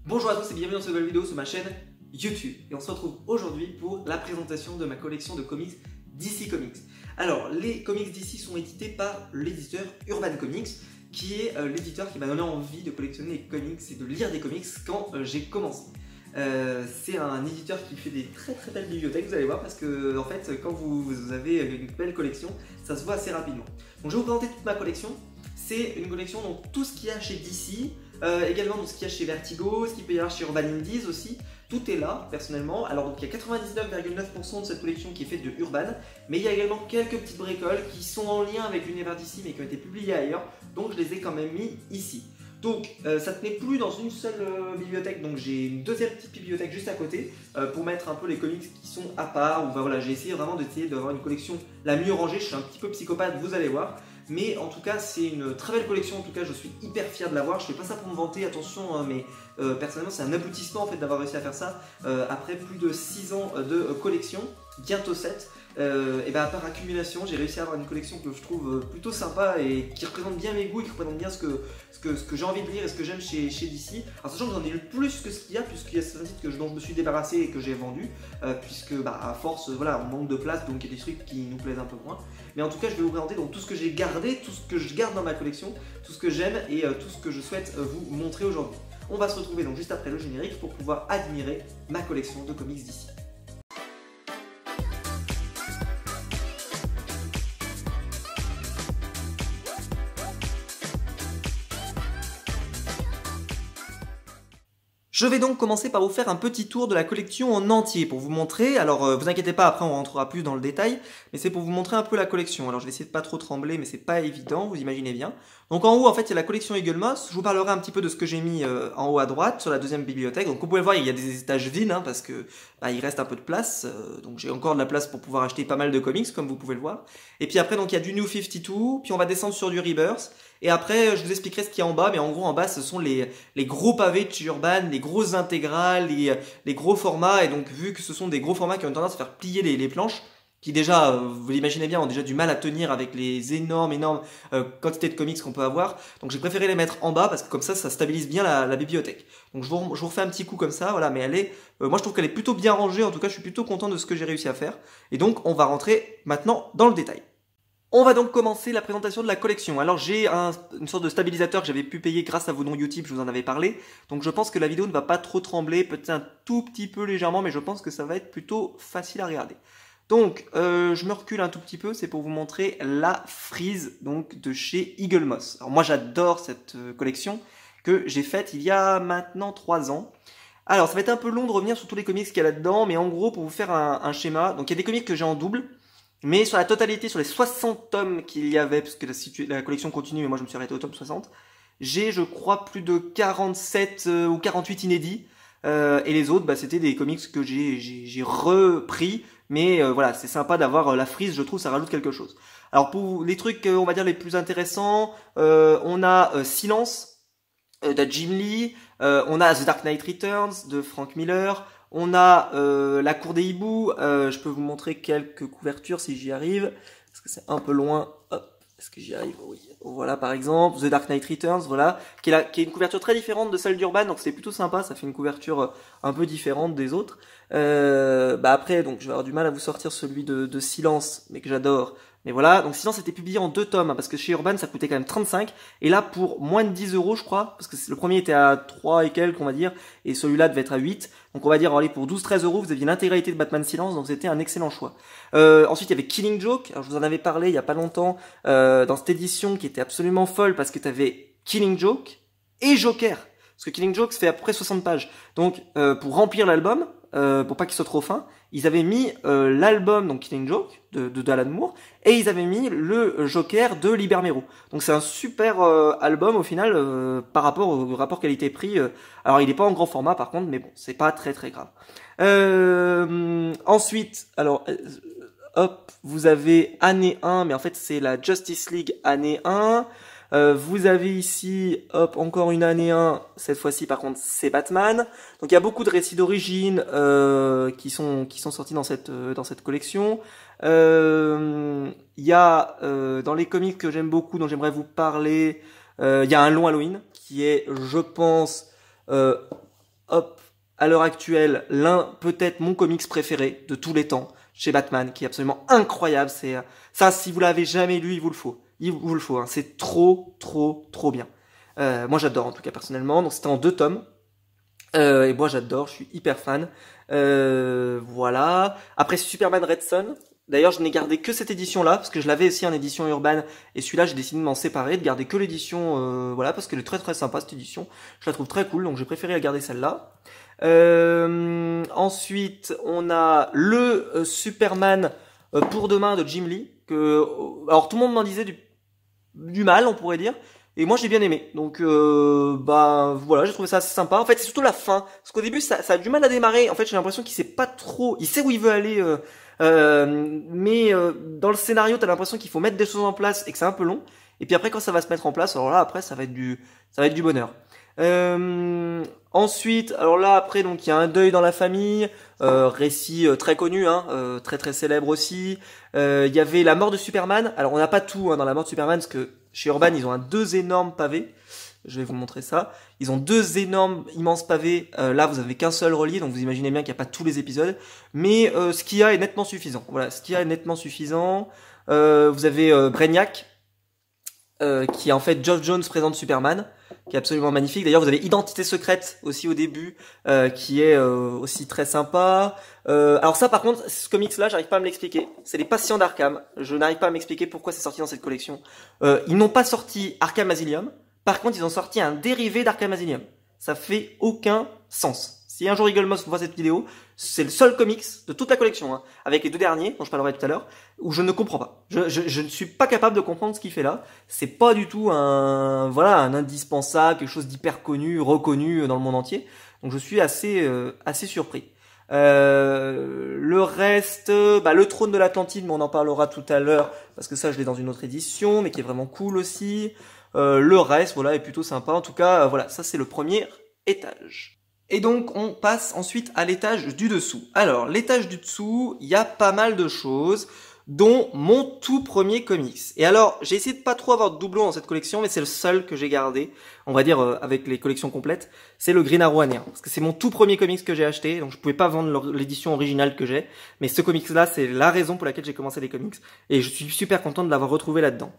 Bonjour à tous et bienvenue dans cette nouvelle vidéo sur ma chaîne YouTube. Et on se retrouve aujourd'hui pour la présentation de ma collection de comics DC Comics. Alors, les comics DC sont édités par l'éditeur Urban Comics, qui est l'éditeur qui m'a donné envie de collectionner les comics et de lire des comics quand j'ai commencé. C'est un éditeur qui fait des très belles bibliothèques, vous allez voir, parce que en fait, quand vous avez une belle collection, ça se voit assez rapidement. Donc je vais vous présenter toute ma collection. C'est une collection, donc tout ce qu'il y a chez DC, également tout ce qu'il y a chez Vertigo, ce qu'il peut y avoir chez Urban Indies aussi, tout est là personnellement. Alors donc il y a 99,9% de cette collection qui est faite de Urban, mais il y a également quelques petites bricoles qui sont en lien avec l'univers DC mais qui ont été publiées ailleurs, donc je les ai quand même mis ici. Donc ça ne tenait plus dans une seule bibliothèque, donc j'ai une deuxième petite bibliothèque juste à côté pour mettre un peu les comics qui sont à part. Ou, voilà, j'ai essayé vraiment d'avoir une collection la mieux rangée. Je suis un petit peu psychopathe, vous allez voir. Mais en tout cas c'est une très belle collection, en tout cas je suis hyper fier de l'avoir. Je fais pas ça pour me vanter, attention, hein, mais personnellement c'est un aboutissement en fait d'avoir réussi à faire ça après plus de 6 ans de collection, bientôt 7. Et ben, par accumulation, j'ai réussi à avoir une collection que je trouve plutôt sympa et qui représente bien mes goûts et qui représente bien ce que j'ai envie de lire et ce que j'aime chez DC. Alors sachant que j'en ai lu plus que ce qu'il y a, puisqu'il y a certains titres dont je me suis débarrassé et que j'ai vendu, puisque bah, à force, voilà, on manque de place, donc il y a des trucs qui nous plaisent un peu moins. Mais en tout cas, je vais vous présenter donc tout ce que j'ai gardé, tout ce que je garde dans ma collection, tout ce que j'aime et tout ce que je souhaite vous montrer aujourd'hui. On va se retrouver donc juste après le générique pour pouvoir admirer ma collection de comics DC. Je vais donc commencer par vous faire un petit tour de la collection en entier pour vous montrer. Alors vous inquiétez pas, après on rentrera plus dans le détail, mais c'est pour vous montrer un peu la collection. Alors je vais essayer de pas trop trembler, mais c'est pas évident, vous imaginez bien. Donc en haut en fait il y a la collection Eagle Moss. Je vous parlerai un petit peu de ce que j'ai mis en haut à droite sur la deuxième bibliothèque. Donc vous pouvez voir il y a des étages vides hein, parce que bah, il reste un peu de place. Donc j'ai encore de la place pour pouvoir acheter pas mal de comics comme vous pouvez le voir. Et puis après donc il y a du New 52, puis on va descendre sur du Rebirth. Et après, je vous expliquerai ce qu'il y a en bas, mais en gros, en bas, ce sont les gros pavés de chez Urban, les grosses intégrales, les gros formats. Et donc, vu que ce sont des gros formats qui ont tendance à faire plier les planches, qui déjà, vous l'imaginez bien, ont déjà du mal à tenir avec les énormes quantités de comics qu'on peut avoir. Donc, j'ai préféré les mettre en bas parce que comme ça stabilise bien la bibliothèque. Donc, je vous refais un petit coup comme ça, voilà. Mais elle est, moi, je trouve qu'elle est plutôt bien rangée. En tout cas, je suis plutôt content de ce que j'ai réussi à faire. Et donc, on va rentrer maintenant dans le détail. On va donc commencer la présentation de la collection. Alors j'ai une sorte de stabilisateur que j'avais pu payer grâce à vos dons Utip, je vous en avais parlé. Donc je pense que la vidéo ne va pas trop trembler, peut-être un tout petit peu légèrement, mais je pense que ça va être plutôt facile à regarder. Donc je me recule un tout petit peu, c'est pour vous montrer la frise donc, de chez Eagle Moss. Alors moi j'adore cette collection que j'ai faite il y a maintenant 3 ans. Alors ça va être un peu long de revenir sur tous les comics qu'il y a là-dedans, mais en gros pour vous faire un schéma, donc il y a des comics que j'ai en double. Mais sur la totalité, sur les 60 tomes qu'il y avait, parce que la collection continue, mais moi je me suis arrêté au tome 60, j'ai je crois plus de 47 ou 48 inédits, et les autres, bah, c'était des comics que j'ai repris, mais voilà, c'est sympa d'avoir la frise, je trouve, ça rajoute quelque chose. Alors pour les trucs, on va dire les plus intéressants, on a Silence de Jim Lee, on a The Dark Knight Returns de Frank Miller, on a la cour des hiboux, je peux vous montrer quelques couvertures si j'y arrive, parce que c'est un peu loin. Hop, est-ce que j'y arrive? Oui. Voilà par exemple, The Dark Knight Returns, voilà, qui est une couverture très différente de celle d'Urban, donc c'est plutôt sympa, ça fait une couverture un peu différente des autres. Bah après, donc je vais avoir du mal à vous sortir celui de Silence, mais que j'adore. Mais voilà, donc Silence était publié en 2 tomes, hein, parce que chez Urban ça coûtait quand même 35, et là pour moins de 10 € je crois, parce que le premier était à 3 et quelques on va dire, et celui-là devait être à 8, donc on va dire allez pour 12-13 € vous aviez l'intégralité de Batman Silence, donc c'était un excellent choix. Ensuite il y avait Killing Joke, alors je vous en avais parlé il y a pas longtemps, dans cette édition qui était absolument folle, parce que tu avais Killing Joke et Joker, parce que Killing Joke fait à peu près 60 pages, donc pour remplir l'album, pour pas qu'il soit trop fin, ils avaient mis l'album donc Killing Joke de Alan Moore et ils avaient mis le Joker de Liber Mero. Donc c'est un super album au final par rapport au rapport qualité-prix. Alors il est pas en grand format par contre, mais bon c'est pas très grave. Ensuite, alors hop, vous avez année 1, mais en fait c'est la Justice League année 1. Vous avez ici, hop, encore une année 1, cette fois-ci par contre c'est Batman. Donc il y a beaucoup de récits d'origine qui sont sortis dans cette collection. Il y a dans les comics que j'aime beaucoup, dont j'aimerais vous parler, il y a un long Halloween qui est, je pense, hop, à l'heure actuelle, peut-être mon comics préféré de tous les temps chez Batman, qui est absolument incroyable. C'est ça, si vous l'avez jamais lu, il vous le faut. Il vous le faut, hein. C'est trop bien. Moi j'adore en tout cas personnellement. Donc c'était en 2 tomes. Et moi j'adore, je suis hyper fan. Voilà. Après Superman Red Son. D'ailleurs, je n'ai gardé que cette édition-là, parce que je l'avais aussi en édition urbaine, et celui-là, j'ai décidé de m'en séparer, de garder que l'édition, voilà, parce qu'elle est très sympa, cette édition. Je la trouve très cool, donc j'ai préféré garder celle-là. Ensuite, on a le Superman pour demain de Jim Lee, alors tout le monde m'en disait du mal, on pourrait dire, et moi j'ai bien aimé. Donc, bah voilà, j'ai trouvé ça assez sympa. En fait, c'est surtout la fin, parce qu'au début, ça a du mal à démarrer. En fait, j'ai l'impression qu'il sait pas trop, il sait où il veut aller. Mais dans le scénario, t'as l'impression qu'il faut mettre des choses en place et que c'est un peu long. Et puis après, quand ça va se mettre en place, alors là, après, ça va être du bonheur. Ensuite, alors là, après, donc il y a un deuil dans la famille, récit très connu, hein, très célèbre aussi. Il y avait la mort de Superman. Alors on n'a pas tout hein, dans la mort de Superman, parce que chez Urban, ils ont 2 énormes pavés. Je vais vous montrer ça. Ils ont 2 énormes, immenses pavés. Là, vous avez qu'un seul relié, donc vous imaginez bien qu'il n'y a pas tous les épisodes. Mais ce qu'il y a est nettement suffisant. Voilà, ce qu'il y a est nettement suffisant. Vous avez Brainiac, qui est en fait Geoff Jones présente Superman, qui est absolument magnifique. D'ailleurs, vous avez Identité secrète aussi au début, qui est aussi très sympa. Alors ça, par contre, ce comics-là, j'arrive pas à me l'expliquer. C'est les Patients d'Arkham. Je n'arrive pas à m'expliquer pourquoi c'est sorti dans cette collection. Ils n'ont pas sorti Arkham Asylum. Par contre, ils ont sorti un dérivé d'Arkham Asylum. Ça fait aucun sens. Si un jour Eagle Moss voit cette vidéo, c'est le seul comics de toute la collection, hein, avec les 2 derniers, dont je parlerai tout à l'heure, où je ne comprends pas. Je ne suis pas capable de comprendre ce qu'il fait là. C'est pas du tout un indispensable, quelque chose d'hyper connu, reconnu dans le monde entier. Donc je suis assez surpris. Le reste, le Trône de l'Atlantide, mais on en parlera tout à l'heure, parce que ça je l'ai dans une autre édition, mais qui est vraiment cool aussi. Le reste, voilà, est plutôt sympa. En tout cas, voilà, ça c'est le premier étage. Et donc, on passe ensuite à l'étage du dessous. Alors, l'étage du dessous, il y a pas mal de choses, dont mon tout premier comics. Et alors, j'ai essayé de pas trop avoir de doublons dans cette collection, mais c'est le seul que j'ai gardé, on va dire, avec les collections complètes. C'est le Green Arrow année 1. Parce que c'est mon tout premier comics que j'ai acheté, donc je pouvais pas vendre l'édition originale que j'ai. Mais ce comics-là, c'est la raison pour laquelle j'ai commencé les comics. Et je suis super content de l'avoir retrouvé là-dedans.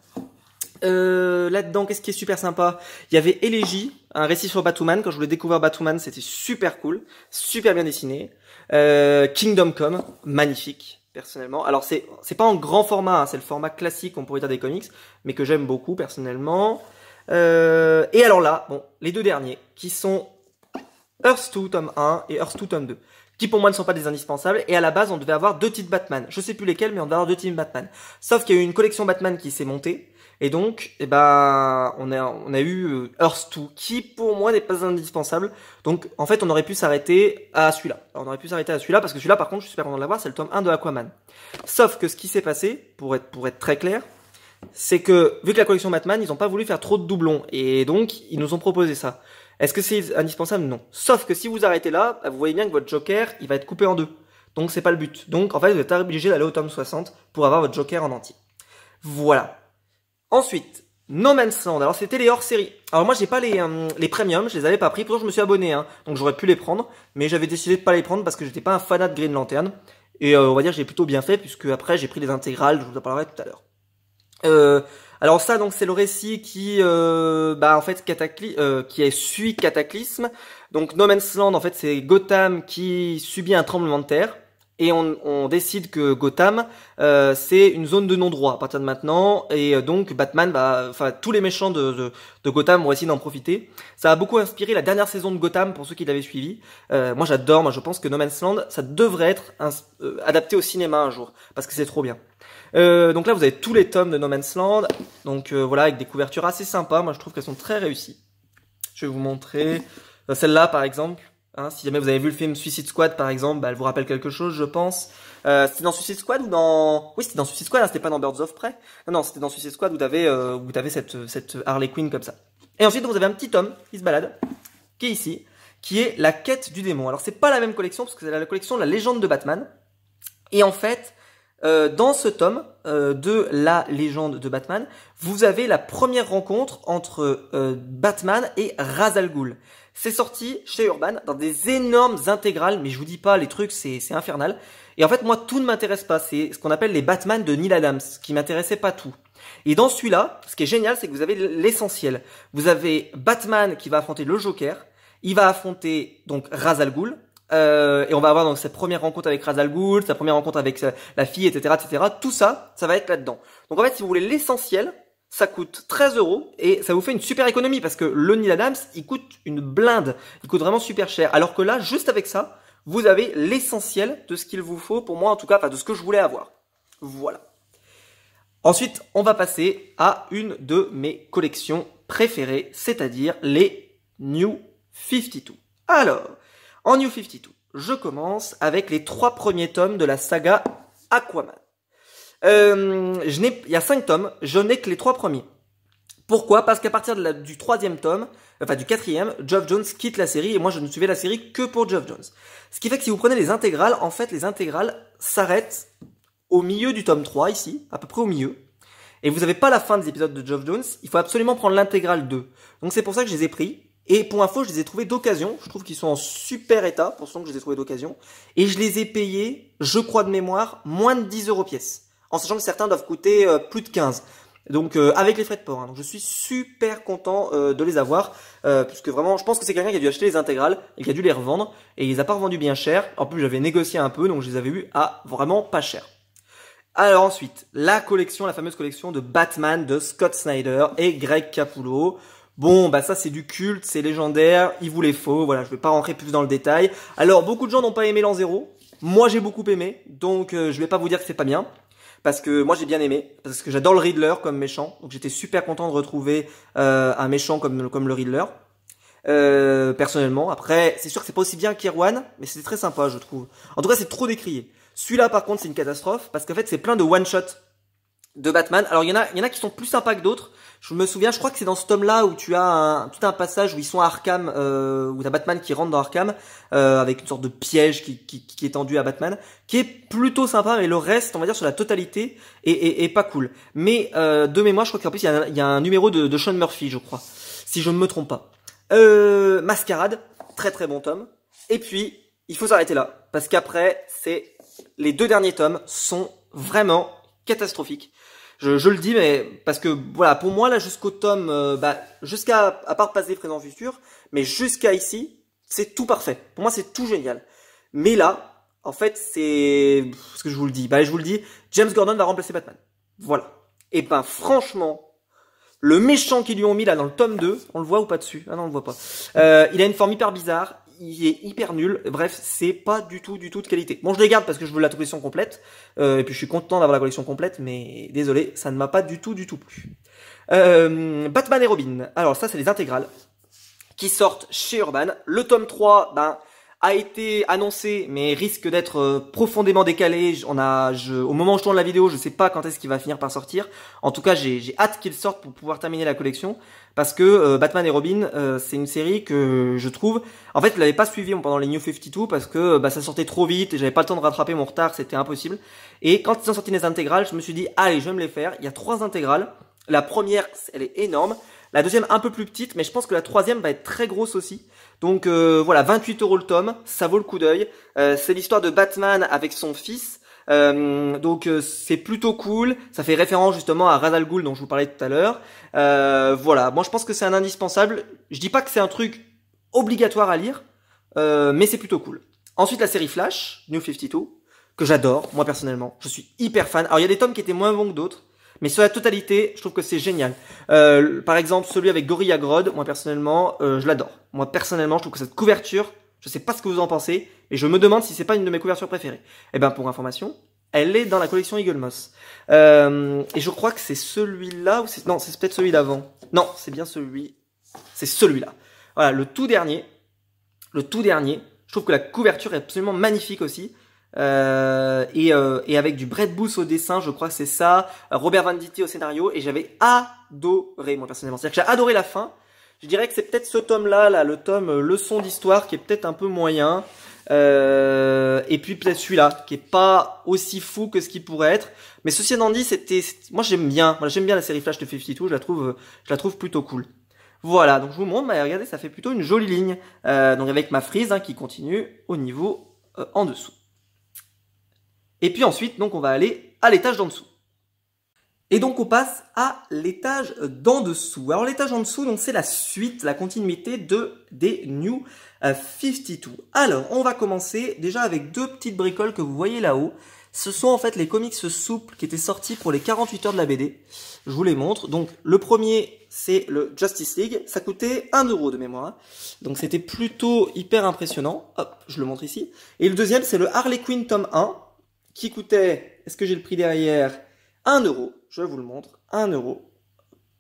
Là-dedans, qu'est-ce qui est super sympa? Il y avait Elegy, un récit sur Batwoman. Quand je voulais découvrir Batwoman, c'était super cool, super bien dessiné. Kingdom Come, magnifique, personnellement. Alors c'est pas en grand format, hein, c'est le format classique, on pourrait dire des comics, mais que j'aime beaucoup personnellement. Et alors là, bon, les 2 derniers, qui sont Earth 2 tome 1 et Earth 2 tome 2. Qui pour moi ne sont pas des indispensables, et à la base on devait avoir 2 titres Batman. Je sais plus lesquels, mais on devait avoir 2 titres Batman. Sauf qu'il y a eu une collection Batman qui s'est montée, et donc, on a eu Earth 2, qui pour moi n'est pas indispensable. Donc, en fait, on aurait pu s'arrêter à celui-là. Alors, on aurait pu s'arrêter à celui-là, parce que celui-là, par contre, je suis super content de l'avoir, c'est le tome 1 de Aquaman. Sauf que ce qui s'est passé, pour être très clair, c'est que, vu que la collection Batman, ils n'ont pas voulu faire trop de doublons, et donc, ils nous ont proposé ça. Est-ce que c'est indispensable? Non. Sauf que si vous arrêtez là, vous voyez bien que votre Joker, il va être coupé en 2. Donc, c'est pas le but. Donc, en fait, vous êtes obligé d'aller au tome 60 pour avoir votre Joker en entier. Voilà. Ensuite, No Man's Land. Alors c'était les hors-série. Alors moi j'ai pas les premiums, je les avais pas pris. Pourtant je me suis abonné, hein, donc j'aurais pu les prendre, mais j'avais décidé de pas les prendre parce que j'étais pas un fanat de Green Lantern. Et on va dire que j'ai plutôt bien fait puisque après j'ai pris les intégrales, je vous en parlerai tout à l'heure. Alors ça donc c'est le récit qui en fait qui suit Cataclysme. Donc No Man's Land en fait c'est Gotham qui subit un tremblement de terre. Et on décide que Gotham, c'est une zone de non-droit à partir de maintenant, et donc Batman, tous les méchants de Gotham vont essayer d'en profiter. Ça a beaucoup inspiré la dernière saison de Gotham pour ceux qui l'avaient suivi. Moi j'adore, je pense que No Man's Land, ça devrait être adapté au cinéma un jour, parce que c'est trop bien. Donc là vous avez tous les tomes de No Man's Land, donc voilà, avec des couvertures assez sympas, moi je trouve qu'elles sont très réussies. Je vais vous montrer, celle-là par exemple. Hein, si jamais vous avez vu le film Suicide Squad par exemple, elle vous rappelle quelque chose je pense. C'était dans Suicide Squad ou dans... Oui c'était dans Suicide Squad, hein, c'était pas dans Birds of Prey. Non c'était dans Suicide Squad où t'avais cette Harley Quinn comme ça. Et ensuite vous avez un petit homme qui se balade, qui est ici, qui est la quête du démon. Alors c'est pas la même collection parce que c'est la collection de la légende de Batman. Et en fait, Dans ce tome de la légende de Batman, vous avez la première rencontre entre Batman et Ra's al Ghul. C'est sorti chez Urban dans des énormes intégrales, mais je vous dis pas, les trucs c'est infernal. Et en fait moi tout ne m'intéresse pas, c'est ce qu'on appelle les Batman de Neil Adams, qui m'intéressait pas tout. Et dans celui-là, ce qui est génial, c'est que vous avez l'essentiel. Vous avez Batman qui va affronter le Joker, il va affronter donc Ra's al Ghul. Et on va avoir donc sa première rencontre avec Ra's al Ghul, sa première rencontre avec la fille, etc., etc. Tout ça, ça va être là-dedans. Donc en fait, si vous voulez l'essentiel, ça coûte 13 € et ça vous fait une super économie parce que le Neil Adams, il coûte une blinde. Il coûte vraiment super cher. Alors que là, juste avec ça, vous avez l'essentiel de ce qu'il vous faut, pour moi en tout cas, enfin de ce que je voulais avoir. Voilà. Ensuite, on va passer à une de mes collections préférées, c'est-à-dire les New 52. Alors, en New 52, je commence avec les 3 premiers tomes de la saga Aquaman. Il y a 5 tomes, je n'ai que les 3 premiers. Pourquoi? Parce qu'à partir du 3e tome, enfin du 4e, Geoff Johns quitte la série et moi je ne suivais la série que pour Geoff Johns. Ce qui fait que si vous prenez les intégrales, en fait les intégrales s'arrêtent au milieu du tome 3 ici, à peu près au milieu. Et vous n'avez pas la fin des épisodes de Geoff Johns, il faut absolument prendre l'intégrale 2. Donc c'est pour ça que je les ai pris. Et pour info, je les ai trouvés d'occasion. Je trouve qu'ils sont en super état, pour ce que je les ai trouvés d'occasion. Et je les ai payés, je crois de mémoire, moins de 10 € pièce. En sachant que certains doivent coûter plus de 15. Donc avec les frais de port. Hein. Donc je suis super content de les avoir. Puisque vraiment, je pense que c'est quelqu'un qui a dû acheter les intégrales et qui a dû les revendre. Et il les a pas revendus bien cher. En plus, j'avais négocié un peu, donc je les avais eus à vraiment pas cher. Alors ensuite, la fameuse collection de Batman de Scott Snyder et Greg Capullo. Bon, bah ça c'est du culte, c'est légendaire, il vous les faut, voilà, je vais pas rentrer plus dans le détail. Alors, beaucoup de gens n'ont pas aimé l'an 0, moi j'ai beaucoup aimé, donc je vais pas vous dire que c'est pas bien, parce que moi j'ai bien aimé, parce que j'adore le Riddler comme méchant, donc j'étais super content de retrouver un méchant comme le Riddler, personnellement. Après, c'est sûr que c'est pas aussi bien qu'Irwan, mais c'était très sympa je trouve. En tout cas, c'est trop décrié. Celui-là par contre c'est une catastrophe, parce qu'en fait c'est plein de one-shot de Batman. Alors il y en a qui sont plus sympas que d'autres. Je me souviens, je crois que c'est dans ce tome-là où tu as tout un passage où ils sont à Arkham, où t'as Batman qui rentre dans Arkham, avec une sorte de piège qui est tendu à Batman, qui est plutôt sympa, mais le reste, on va dire sur la totalité, est pas cool. Mais de mémoire, je crois qu'en plus il y a un numéro de Sean Murphy, je crois, si je ne me trompe pas. Mascarade, très très bon tome. Et puis, il faut s'arrêter là, parce qu'après, les 2 derniers tomes sont vraiment catastrophiques. Je le dis, mais parce que voilà, pour moi là jusqu'au tome, à part passé, présent, futur, mais jusqu'à ici, c'est tout parfait. Pour moi, c'est tout génial. Mais là, en fait, c'est ce que je vous le dis. Je vous le dis, James Gordon va remplacer Batman. Voilà. Et franchement, le méchant qu'ils lui ont mis là dans le tome 2, on le voit ou pas dessus? Ah non, on le voit pas. Il a une forme hyper bizarre. Il est hyper nul, bref, c'est pas du tout de qualité. Bon, je les garde parce que je veux la collection complète, et puis je suis content d'avoir la collection complète, mais désolé, ça ne m'a pas du tout plu. Batman et Robin, alors ça c'est les intégrales, qui sortent chez Urban. Le tome 3, a été annoncé, mais risque d'être profondément décalé. Au moment où je tourne la vidéo, je sais pas quand est-ce qu'il va finir par sortir. En tout cas, j'ai hâte qu'il sorte pour pouvoir terminer la collection, parce que Batman et Robin, c'est une série que je trouve... En fait, je l'avais pas suivi pendant les New 52 parce que ça sortait trop vite et j'avais pas le temps de rattraper mon retard, c'était impossible. Et quand ils ont sorti les intégrales, je me suis dit, allez, je vais me les faire. Il y a 3 intégrales. La première, elle est énorme. La deuxième, un peu plus petite, mais je pense que la troisième va être très grosse aussi. Donc voilà, 28 € le tome, ça vaut le coup d'œil. C'est l'histoire de Batman avec son fils. Donc c'est plutôt cool. Ça fait référence justement à Ra's al Ghul dont je vous parlais tout à l'heure. Voilà, moi je pense que c'est un indispensable. Je dis pas que c'est un truc obligatoire à lire, mais c'est plutôt cool. Ensuite la série Flash, New 52, que j'adore, moi personnellement. Je suis hyper fan. Alors il y a des tomes qui étaient moins bons que d'autres, mais sur la totalité, je trouve que c'est génial. Par exemple, celui avec Gorilla Grodd, moi personnellement, je l'adore. Moi personnellement, je trouve que cette couverture, je sais pas ce que vous en pensez, et je me demande si c'est pas une de mes couvertures préférées. Et pour information, elle est dans la collection Eagle Moss. Et je crois que c'est celui-là, ou non, c'est peut-être celui d'avant. Non, c'est bien c'est celui-là. Voilà, le tout dernier. Je trouve que la couverture est absolument magnifique aussi. Et avec du Brett Booth au dessin, je crois que c'est ça, Robert Venditti au scénario, et j'avais adoré moi personnellement. C'est-à-dire que j'ai adoré la fin. Je dirais que c'est peut-être ce tome-là, le tome leçon d'histoire, qui est peut-être un peu moyen. Et puis peut-être celui-là, qui est pas aussi fou que ce qu'il pourrait être. Mais ceci étant dit, moi j'aime bien. Moi j'aime bien la série Flash de 52, je la trouve plutôt cool. Voilà, donc je vous montre, regardez, ça fait plutôt une jolie ligne. Donc avec ma frise hein, qui continue au niveau en dessous. Et puis ensuite, donc on va aller à l'étage d'en dessous. Et donc on passe à l'étage d'en dessous. Alors l'étage en dessous, donc c'est la suite, la continuité des New 52. Alors on va commencer déjà avec deux petites bricoles que vous voyez là-haut. Ce sont en fait les comics souples qui étaient sortis pour les 48 heures de la BD. Je vous les montre. Donc le premier, c'est le Justice League. Ça coûtait 1 € de mémoire. Donc c'était plutôt hyper impressionnant. Hop, je le montre ici. Et le deuxième, c'est le Harley Quinn tome 1 qui coûtait, est-ce que j'ai le prix derrière, 1 €. Je vous le montre, 1 €.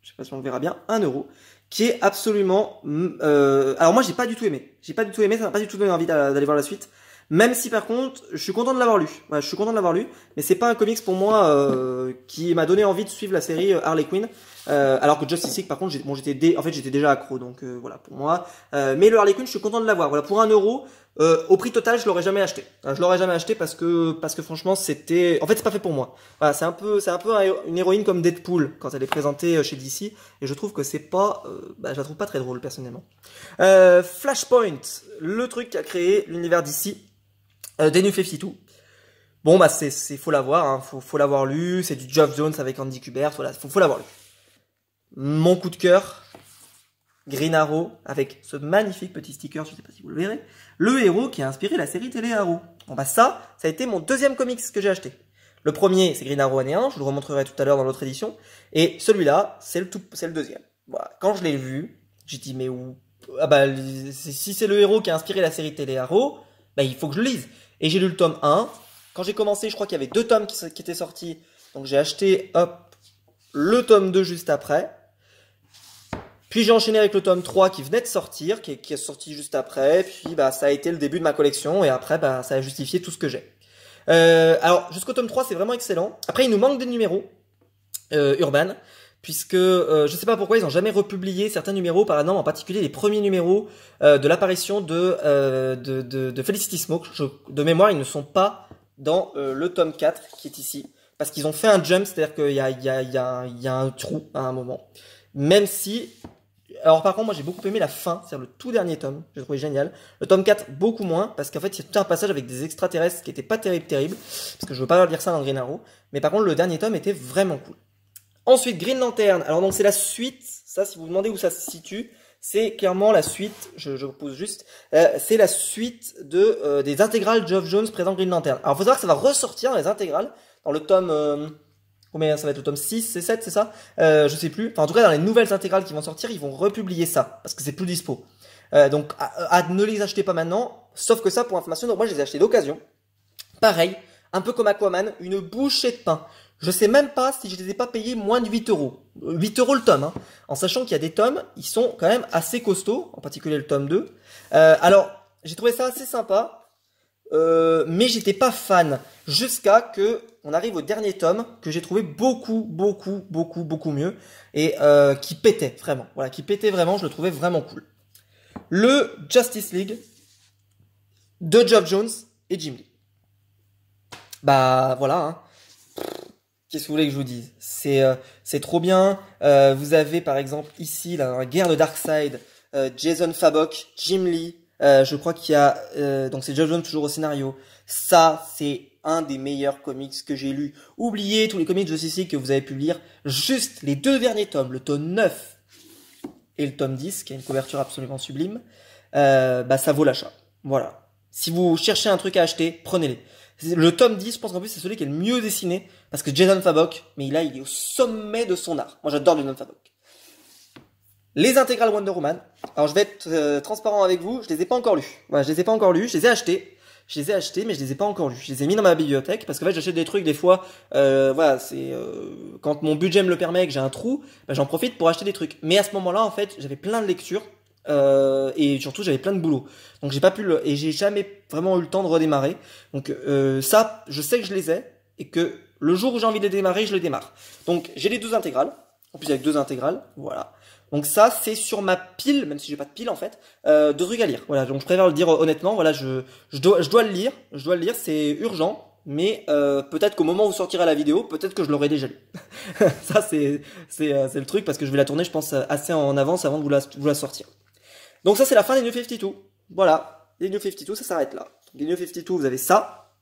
Je sais pas si on le verra bien, 1 €. Qui est absolument... alors moi, j'ai pas du tout aimé. Ça m'a pas du tout donné envie d'aller voir la suite. Même si par contre, je suis content de l'avoir lu. Ouais, je suis content de l'avoir lu. Mais c'est pas un comics pour moi qui m'a donné envie de suivre la série Harley Quinn. Alors que Justice League, par contre, j'étais déjà accro. Donc voilà, pour moi. Mais le Harley Quinn, je suis content de l'avoir. Voilà, pour 1 €. Au prix total, je l'aurais jamais acheté. Je l'aurais jamais acheté parce que franchement, c'était, en fait, c'est pas fait pour moi. Voilà, c'est un peu une héroïne comme Deadpool quand elle est présentée chez DC, et je trouve que c'est pas, je la trouve pas très drôle personnellement. Flashpoint, le truc qui a créé l'univers DC, des New 52. Bon, faut l'avoir, hein, faut l'avoir lu. C'est du Geoff Jones avec Andy Kubert, voilà, faut l'avoir lu. Mon coup de cœur. Green Arrow, avec ce magnifique petit sticker, je sais pas si vous le verrez, le héros qui a inspiré la série télé Arrow. Bon ça a été mon deuxième comics que j'ai acheté. Le premier, c'est Green Arrow année 1, je vous le remontrerai tout à l'heure dans l'autre édition, et celui-là, c'est le deuxième. Voilà. Quand je l'ai vu, j'ai dit, mais où... Ah si c'est le héros qui a inspiré la série télé Arrow, il faut que je le lise. Et j'ai lu le tome 1, quand j'ai commencé, je crois qu'il y avait 2 tomes qui étaient sortis, donc j'ai acheté, hop, le tome 2 juste après. Puis j'ai enchaîné avec le tome 3 qui venait de sortir, qui est sorti juste après. Puis ça a été le début de ma collection et après ça a justifié tout ce que j'ai. Alors jusqu'au tome 3 c'est vraiment excellent. Après il nous manque des numéros Urban, puisque je sais pas pourquoi ils ont jamais republié certains numéros, par exemple en particulier les premiers numéros de l'apparition de Felicity Smoke. De mémoire ils ne sont pas dans le tome 4 qui est ici, parce qu'ils ont fait un jump, c'est-à-dire qu'il y a un trou à un moment. Même si... Alors par contre moi j'ai beaucoup aimé la fin, c'est-à-dire le tout dernier tome, j'ai trouvé génial. Le tome 4 beaucoup moins, parce qu'en fait il y a tout un passage avec des extraterrestres qui était pas terrible, parce que je veux pas lire ça dans Green Arrow, mais par contre le dernier tome était vraiment cool. Ensuite Green Lantern, alors donc c'est la suite, ça si vous vous demandez où ça se situe, c'est clairement la suite, je vous pose juste, c'est la suite des intégrales Geoff Jones présent Green Lantern. Alors faut savoir que ça va ressortir dans les intégrales, dans le tome... Combien ça va être le tome 6 et 7, c'est ça? Je sais plus. Enfin, en tout cas, dans les nouvelles intégrales qui vont sortir, ils vont republier ça, parce que c'est plus dispo. Donc, ne les achetez pas maintenant, sauf que ça, pour information, donc moi, je les ai achetés d'occasion. Pareil, un peu comme Aquaman, une bouchée de pain. Je sais même pas si je les ai pas payés moins de 8 €. 8 € le tome, hein. En sachant qu'il y a des tomes, ils sont quand même assez costauds, en particulier le tome 2. Alors, j'ai trouvé ça assez sympa. Mais j'étais pas fan jusqu'à que on arrive au dernier tome que j'ai trouvé beaucoup mieux et qui pétait vraiment. Voilà, qui pétait vraiment, je le trouvais vraiment cool. Le Justice League de Geoff Jones et Jim Lee. Voilà. Hein. Qu'est-ce que vous voulez que je vous dise? C'est trop bien. Vous avez par exemple ici la guerre de Darkseid, Jason Fabok, Jim Lee. Je crois qu'il y a donc c'est Geoff Jones toujours au scénario. Ça c'est un des meilleurs comics que j'ai lu. Oubliez tous les comics de Justice League que vous avez pu lire. Juste les 2 derniers tomes, le tome 9 et le tome 10, qui a une couverture absolument sublime. Ça vaut l'achat. Voilà. Si vous cherchez un truc à acheter, prenez-les. Le tome 10, je pense qu'en plus c'est celui qui est le mieux dessiné, parce que Jason Fabok, mais là il est au sommet de son art. Moi j'adore Jason Fabok. Les intégrales Wonder Woman. Alors je vais être transparent avec vous, je les ai pas encore lus. Voilà, je les ai pas encore lus, je les ai achetés. Mais je les ai pas encore lus. Je les ai mis dans ma bibliothèque parce que en fait j'achète des trucs des fois. Voilà, c'est quand mon budget me le permet et que j'ai un trou, j'en profite pour acheter des trucs. Mais à ce moment-là, en fait, j'avais plein de lectures et surtout j'avais plein de boulot. Donc j'ai pas pu et j'ai jamais vraiment eu le temps de redémarrer. Donc ça, je sais que je les ai et que le jour où j'ai envie de les démarrer, je les démarre. Donc j'ai les 2 intégrales. En plus avec 2 intégrales, voilà. Donc ça, c'est sur ma pile, même si j'ai pas de pile en fait, de trucs à lire. Voilà, donc je préfère le dire honnêtement. Voilà, je dois le lire. Je dois le lire, c'est urgent. Mais peut-être qu'au moment où sortira la vidéo, peut-être que je l'aurai déjà lu. Ça, c'est le truc, parce que je vais la tourner, je pense, assez en avance avant de vous la sortir. Donc ça, c'est la fin des New 52. Voilà, les New 52, ça s'arrête là. Les New 52, vous avez ça,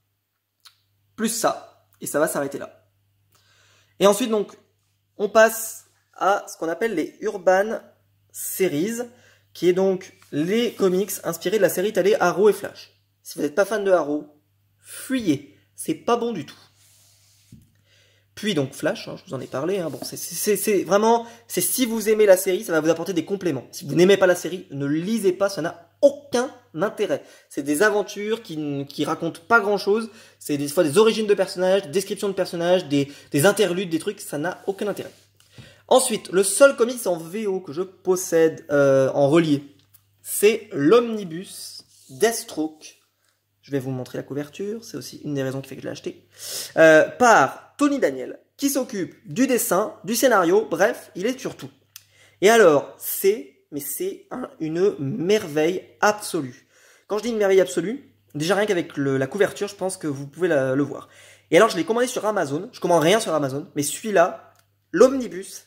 plus ça, et ça va s'arrêter là. Et ensuite, donc, on passe à ce qu'on appelle les Urban Series, qui est donc les comics inspirés de la série télé Arrow et Flash. Si vous n'êtes pas fan de Arrow, fuyez. C'est pas bon du tout. Puis donc Flash, hein, je vous en ai parlé. Hein, bon, c'est vraiment, c'est si vous aimez la série, ça va vous apporter des compléments. Si vous n'aimez pas la série, ne lisez pas, ça n'a aucun intérêt. C'est des aventures qui racontent pas grand chose. C'est des fois des origines de personnages, des descriptions de personnages, des interludes, des trucs, ça n'a aucun intérêt. Ensuite, le seul comics en VO que je possède en relié, c'est l'Omnibus Deathstroke. Je vais vous montrer la couverture, c'est aussi une des raisons qui fait que je l'ai acheté. Par Tony Daniel, qui s'occupe du dessin, du scénario, bref, il est sur tout. Et alors, c'est une merveille absolue. Quand je dis une merveille absolue, déjà rien qu'avec la couverture, je pense que vous pouvez le voir. Et alors, je l'ai commandé sur Amazon, je commande rien sur Amazon, mais celui-là, l'Omnibus,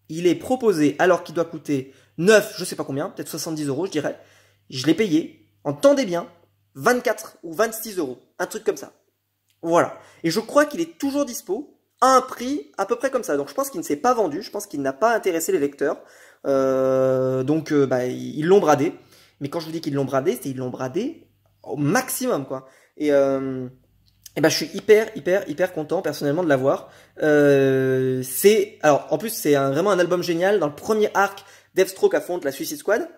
il est proposé alors qu'il doit coûter 9, je sais pas combien, peut-être 70 €, je dirais. Je l'ai payé, entendez bien, 24 ou 26 €, un truc comme ça. Voilà. Et je crois qu'il est toujours dispo à un prix à peu près comme ça. Donc je pense qu'il ne s'est pas vendu, je pense qu'il n'a pas intéressé les lecteurs. Ils l'ont bradé. Mais quand je vous dis qu'ils l'ont bradé, c'est qu'ils l'ont bradé au maximum, quoi. Et je suis hyper content personnellement de l'avoir. Alors en plus c'est vraiment un album génial. Dans le premier arc, Deathstroke affronte la Suicide Squad.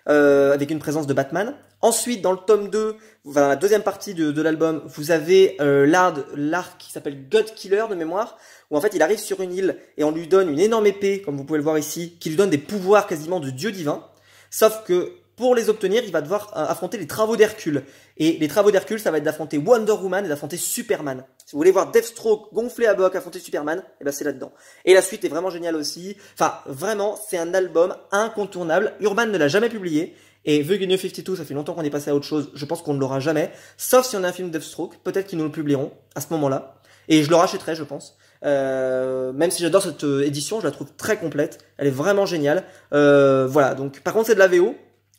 Avec une présence de Batman. Ensuite, dans le tome 2, la deuxième partie de l'album, vous avez l'arc qui s'appelle God Killer de mémoire, où en fait il arrive sur une île et on lui donne une énorme épée, comme vous pouvez le voir ici, qui lui donne des pouvoirs quasiment de dieu divin. Sauf que pour les obtenir, il va devoir affronter les travaux d'Hercule. Et les travaux d'Hercule, ça va être d'affronter Wonder Woman et d'affronter Superman. Si vous voulez voir Deathstroke gonflé à bloc affronter Superman, et ben c'est là-dedans. Et la suite est vraiment géniale aussi. Enfin, vraiment, c'est un album incontournable. Urban ne l'a jamais publié. Et vu que New 52, ça fait longtemps qu'on est passé à autre chose, je pense qu'on ne l'aura jamais. Sauf si on a un film Deathstroke, peut-être qu'ils nous le publieront à ce moment-là. Et je le rachèterai, je pense. Même si j'adore cette édition, je la trouve très complète. Elle est vraiment géniale. Voilà, donc par contre c'est de la VO.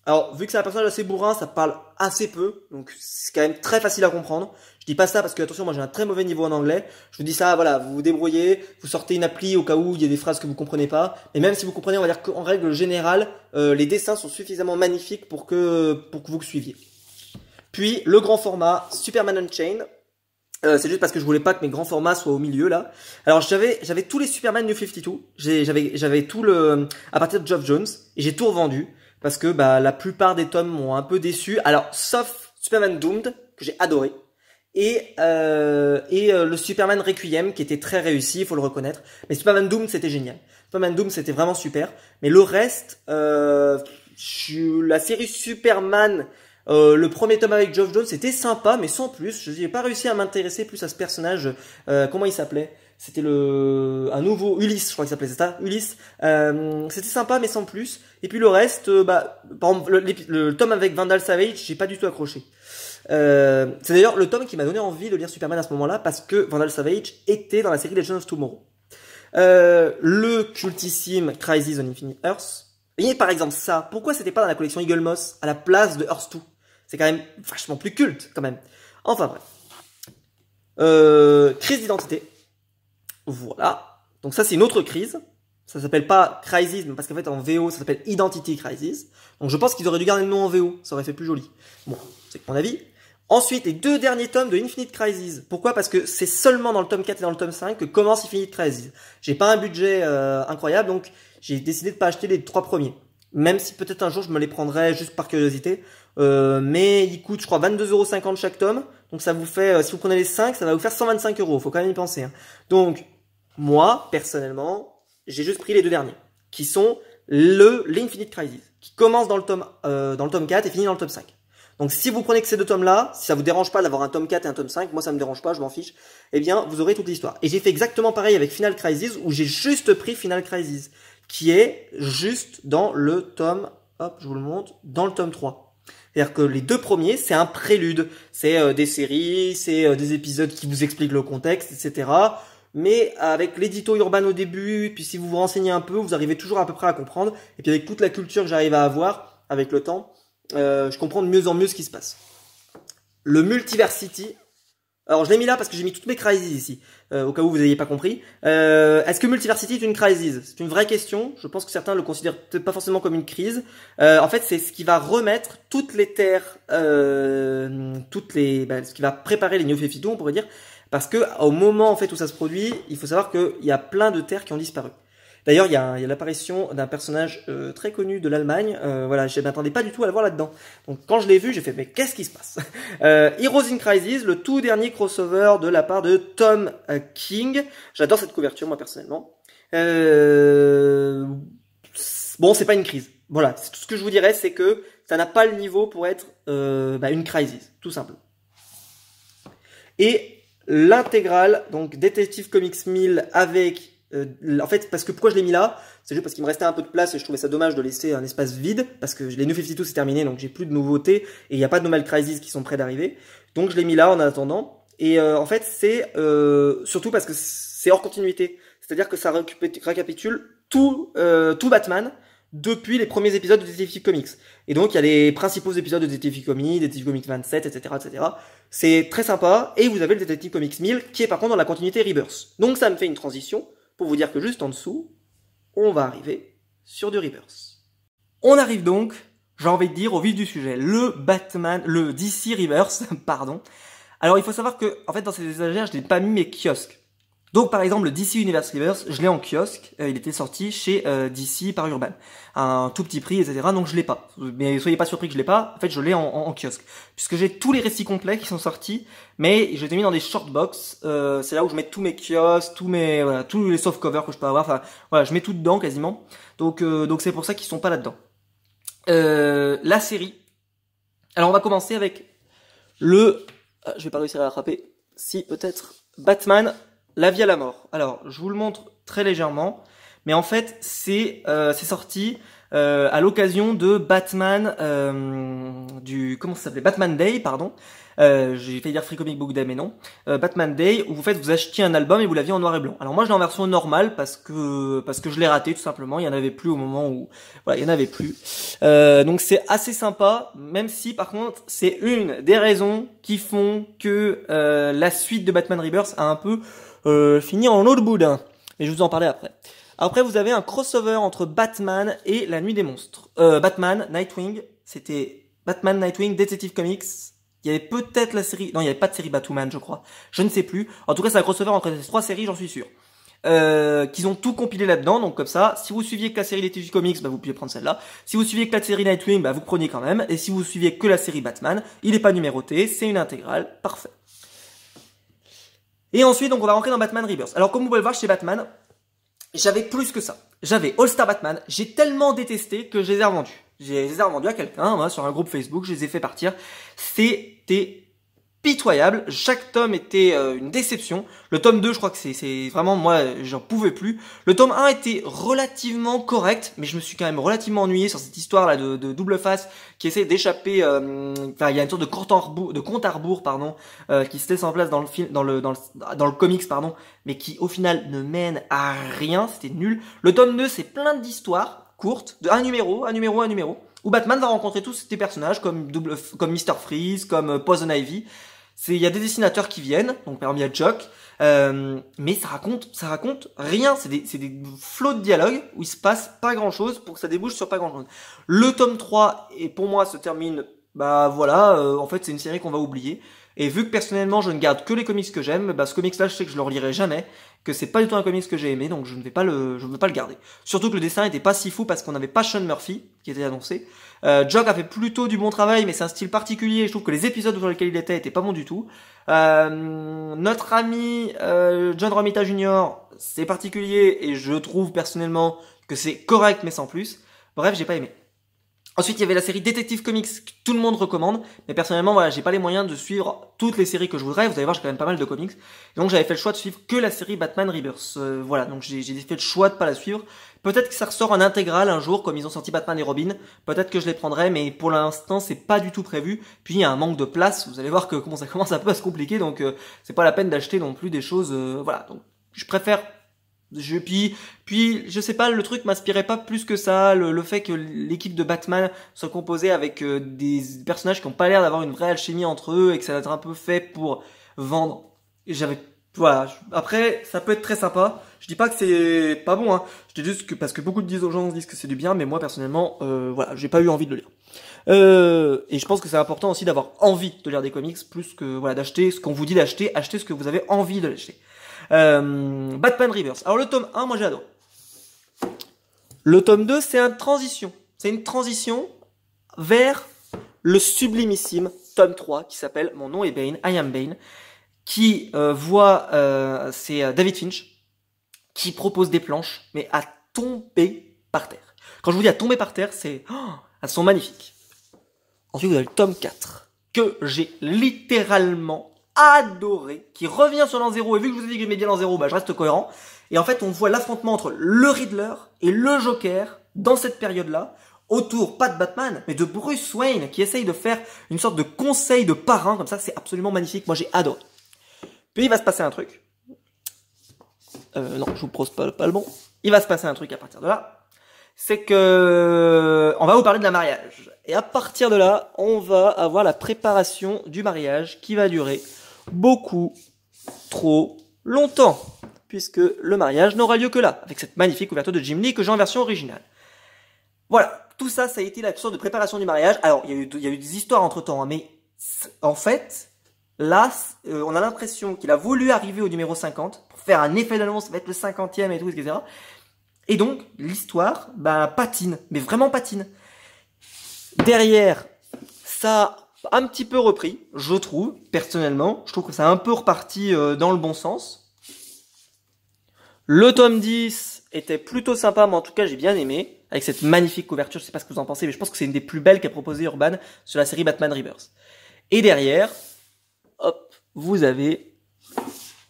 Alors, vu que c'est un personnage assez bourrin, ça parle assez peu, donc c'est quand même très facile à comprendre. Je dis pas ça parce que, attention, moi j'ai un très mauvais niveau en anglais. Je vous dis ça, voilà, vous vous débrouillez, vous sortez une appli au cas où il y a des phrases que vous comprenez pas. Et même si vous comprenez, on va dire qu'en règle générale, les dessins sont suffisamment magnifiques pour que vous suiviez. Puis, le grand format, Superman Unchained. C'est juste parce que je voulais pas que mes grands formats soient au milieu là. Alors j'avais tous les Superman New 52, j'avais tout à partir de Geoff Jones et j'ai tout revendu parce que la plupart des tomes m'ont un peu déçu. Alors sauf Superman Doomed que j'ai adoré et le Superman Requiem qui était très réussi, il faut le reconnaître. Mais Superman Doomed c'était génial. Superman Doomed c'était vraiment super. Mais le reste, la série Superman. Le premier tome avec Geoff Jones c'était sympa mais sans plus. Je n'ai pas réussi à m'intéresser plus à ce personnage. Comment il s'appelait? C'était un nouveau Ulysse, je crois qu'il s'appelait, c'est ça, Ulysse. C'était sympa mais sans plus. Et puis le reste, par exemple le tome avec Vandal Savage, j'ai pas du tout accroché. C'est d'ailleurs le tome qui m'a donné envie de lire Superman à ce moment-là parce que Vandal Savage était dans la série Legends of Tomorrow. Le cultissime Crisis on Infinite Earths. Et par exemple ça, pourquoi c'était pas dans la collection Eagle Moss à la place de Earth 2? C'est quand même vachement plus culte, quand même. Enfin bref. Crise d'identité. Voilà. Donc ça, c'est une autre crise. Ça s'appelle pas Crisis, parce qu'en fait, en VO, ça s'appelle Identity Crisis. Donc je pense qu'ils auraient dû garder le nom en VO. Ça aurait fait plus joli. Bon, c'est mon avis. Ensuite, les deux derniers tomes de Infinite Crisis. Pourquoi? Parce que c'est seulement dans le tome 4 et dans le tome 5 que commence Infinite Crisis. J'ai pas un budget incroyable, donc j'ai décidé de pas acheter les 3 premiers. Même si peut-être un jour je me les prendrais juste par curiosité. Mais ils coûtent, je crois, 22,50 € chaque tome. Donc ça vous fait, si vous prenez les 5, ça va vous faire 125 €. Faut quand même y penser. Hein. Donc, moi, personnellement, j'ai juste pris les deux derniers. Qui sont l'Infinite Crisis. Qui commence dans le tome 4 et finit dans le tome 5. Donc si vous prenez que ces deux tomes-là, si ça vous dérange pas d'avoir un tome 4 et un tome 5, moi ça me dérange pas, je m'en fiche, eh bien vous aurez toute l'histoire. Et j'ai fait exactement pareil avec Final Crisis, où j'ai juste pris Final Crisis. qui est juste dans le tome, hop, je vous le montre, dans le tome 3. C'est-à-dire que les deux premiers, c'est un prélude. C'est des séries, c'est des épisodes qui vous expliquent le contexte, etc. Mais avec l'édito Urban au début, puis si vous vous renseignez un peu, vous arrivez toujours à peu près à comprendre. Et puis avec toute la culture que j'arrive à avoir avec le temps, je comprends de mieux en mieux ce qui se passe. Le Multiversity. Alors je l'ai mis là parce que j'ai mis toutes mes crises ici, au cas où vous n'ayez pas compris. Est-ce que Multiversity est une crisis? C'est une vraie question. Je pense que certains le considèrent peut-être pas forcément comme une crise. En fait, c'est ce qui va remettre toutes les terres, ce qui va préparer les New 52, on pourrait dire, parce que au moment en fait où ça se produit, il faut savoir qu'il y a plein de terres qui ont disparu. D'ailleurs, il y a l'apparition d'un personnage très connu de l'Allemagne. Voilà, je m'attendais pas du tout à le voir là-dedans. Donc quand je l'ai vu, j'ai fait mais qu'est-ce qui se passe? Heroes in Crisis, le tout dernier crossover de la part de Tom King. J'adore cette couverture moi personnellement. Bon, c'est pas une crise. Voilà, tout ce que je vous dirais, c'est que ça n'a pas le niveau pour être une crisis, tout simplement. Et l'intégrale, donc Detective Comics 1000 avec en fait, parce que pourquoi je l'ai mis là, c'est juste parce qu'il me restait un peu de place et je trouvais ça dommage de laisser un espace vide, parce que les New 52 c'est terminé, donc j'ai plus de nouveautés, et il n'y a pas de nouvelles crises qui sont près d'arriver, donc je l'ai mis là en attendant, et en fait c'est surtout parce que c'est hors continuité, c'est-à-dire que ça récapitule tout Batman, depuis les premiers épisodes de Detective Comics. Et donc, il y a les principaux épisodes de Detective Comics 27, etc., etc. C'est très sympa, et vous avez le Detective Comics 1000, qui est par contre dans la continuité Rebirth. Donc ça me fait une transition, pour vous dire que juste en dessous, on va arriver sur du Rebirth. On arrive donc, j'ai envie de dire, au vif du sujet, le DC Rebirth, pardon. Alors il faut savoir que, en fait, dans ces étagères, je n'ai pas mis mes kiosques. Donc par exemple le DC Universe Rebirth, je l'ai en kiosque, il était sorti chez DC par Urban, à un tout petit prix, etc. Donc je l'ai pas. Mais soyez pas surpris que je l'ai pas, en fait je l'ai en kiosque. Puisque j'ai tous les récits complets qui sont sortis, mais je les ai mis dans des shortbox, c'est là où je mets tous mes kiosques, tous les softcovers que je peux avoir, enfin voilà, je mets tout dedans quasiment. Donc c'est pour ça qu'ils sont pas là-dedans. La série. Alors on va commencer avec je vais pas réussir à l'attraper. Si peut-être Batman. La vie à la mort. Alors, je vous le montre très légèrement, mais en fait, c'est sorti à l'occasion de Batman, comment ça s'appelait? Batman Day, pardon. J'ai failli dire Free Comic Book Day, mais non. Batman Day, où vous achetiez un album et vous l'aviez en noir et blanc. Alors moi, je l'ai en version normale parce que je l'ai raté tout simplement. Il y en avait plus au moment où, voilà, il y en avait plus. Donc c'est assez sympa, même si par contre, c'est une des raisons qui font que la suite de Batman Rebirth a un peu fini en eau de boudin. Mais je vous en parler après. Après, vous avez un crossover entre Batman et la Nuit des Monstres. Batman, Nightwing, c'était Batman, Nightwing, Detective Comics. Il y avait peut-être la série... Non, il n'y avait pas de série Batwoman, je crois. Je ne sais plus. En tout cas, c'est un crossover entre ces trois séries, j'en suis sûr. Qu'ils ont tout compilé là-dedans, donc comme ça, si vous suiviez que la série Detective Comics, bah vous pouvez prendre celle-là. Si vous suiviez que la série Nightwing, bah vous preniez quand même. Et si vous suiviez que la série Batman, il n'est pas numéroté, c'est une intégrale, parfait. Et ensuite, donc on va rentrer dans Batman Rebirth. Alors comme vous pouvez le voir chez Batman, j'avais plus que ça. J'avais All Star Batman, j'ai tellement détesté que je les ai revendus. Je les ai revendus à quelqu'un, sur un groupe Facebook, je les ai fait partir. C'était pitoyable, chaque tome était une déception. Le tome 2, je crois que c'est vraiment, moi, j'en pouvais plus. Le tome 1 était relativement correct, mais je me suis quand même relativement ennuyé sur cette histoire-là de double face qui essaie d'échapper, enfin, il y a une sorte de compte à rebours, pardon, qui se laisse en place dans le film, dans le comics, pardon, mais qui, au final, ne mène à rien, c'était nul. Le tome 2, c'est plein d'histoires courtes, de un numéro, où Batman va rencontrer tous ces personnages, comme Mr. Freeze, comme Poison Ivy. Il y a des dessinateurs qui viennent, donc parmi il y a Jock, mais ça raconte rien, c'est des flots de dialogue où il se passe pas grand chose pour que ça débouche sur pas grand chose. Le tome 3, et pour moi, se termine, en fait, c'est une série qu'on va oublier. Et vu que personnellement, je ne garde que les comics que j'aime, ce comics-là, je sais que je le relirai jamais, que c'est pas du tout un comics que j'ai aimé, donc je ne veux pas le garder. Surtout que le dessin était pas si fou parce qu'on n'avait pas Sean Murphy, qui était annoncé. Jock a fait plutôt du bon travail, mais c'est un style particulier, je trouve que les épisodes sur lesquels il était étaient pas bons du tout. Notre ami, John Romita Jr., c'est particulier, et je trouve personnellement que c'est correct, mais sans plus. Bref, j'ai pas aimé. Ensuite, il y avait la série Detective Comics que tout le monde recommande, mais personnellement, voilà, j'ai pas les moyens de suivre toutes les séries que je voudrais. Vous allez voir, j'ai quand même pas mal de comics. Et donc, j'avais fait le choix de suivre que la série Batman Rebirth. Voilà, donc j'ai fait le choix de pas la suivre. Peut-être que ça ressort en intégrale un jour, comme ils ont sorti Batman et Robin. Peut-être que je les prendrai, mais pour l'instant, c'est pas du tout prévu. Puis, il y a un manque de place. Vous allez voir que comment ça commence un peu à se compliquer, donc c'est pas la peine d'acheter non plus des choses. Voilà, donc je préfère. Puis, je sais pas, le truc m'inspirait pas plus que ça. Le fait que l'équipe de Batman soit composée avec des personnages qui ont pas l'air d'avoir une vraie alchimie entre eux et que ça va être un peu fait pour vendre. Voilà. Après, ça peut être très sympa. Je dis pas que c'est pas bon, hein. Je dis juste que parce que beaucoup de gens disent que c'est du bien, mais moi personnellement, voilà, j'ai pas eu envie de le lire. Et je pense que c'est important aussi d'avoir envie de lire des comics plus que voilà d'acheter ce qu'on vous dit d'acheter, acheter ce que vous avez envie de l'acheter. Batman Rebirth. Alors le tome 1, moi j'ai adoré. Le tome 2, c'est une transition. C'est une transition vers le sublimissime tome 3 qui s'appelle Mon nom est Bane, I am Bane, qui c'est David Finch qui propose des planches, mais à tomber par terre. Quand je vous dis à tomber par terre, elles sont magnifiques. Ensuite, vous avez le tome 4, que j'ai littéralement adoré, qui revient sur l'an 0, et vu que je vous ai dit que j'aimais bien l'an 0, bah je reste cohérent. Et en fait, on voit l'affrontement entre le Riddler et le Joker dans cette période-là, autour, pas de Batman, mais de Bruce Wayne, qui essaye de faire une sorte de conseil de parrain, comme ça, c'est absolument magnifique, moi j'ai adoré. Puis il va se passer un truc. Non, je vous propose pas le bon. Il va se passer un truc à partir de là. C'est que on va vous parler de la mariage. Et à partir de là, on va avoir la préparation du mariage qui va durer beaucoup trop longtemps, puisque le mariage n'aura lieu que là, avec cette magnifique ouverture de Jim Lee que j'ai en version originale. Voilà, tout ça, ça a été la sorte de préparation du mariage. Alors, il y a eu des histoires entre-temps, hein, mais en fait, là, on a l'impression qu'il a voulu arriver au numéro 50, pour faire un effet d'annonce, ça va être le 50e et tout, etc. Et donc, l'histoire, patine, mais vraiment patine. Derrière, ça a un petit peu repris, je trouve, personnellement. Je trouve que ça a un peu reparti dans le bon sens. Le tome 10 était plutôt sympa, mais en tout cas, j'ai bien aimé. Avec cette magnifique couverture, je sais pas ce que vous en pensez, mais je pense que c'est une des plus belles qu'a proposé Urban sur la série Batman Rebirth. Et derrière, hop, vous avez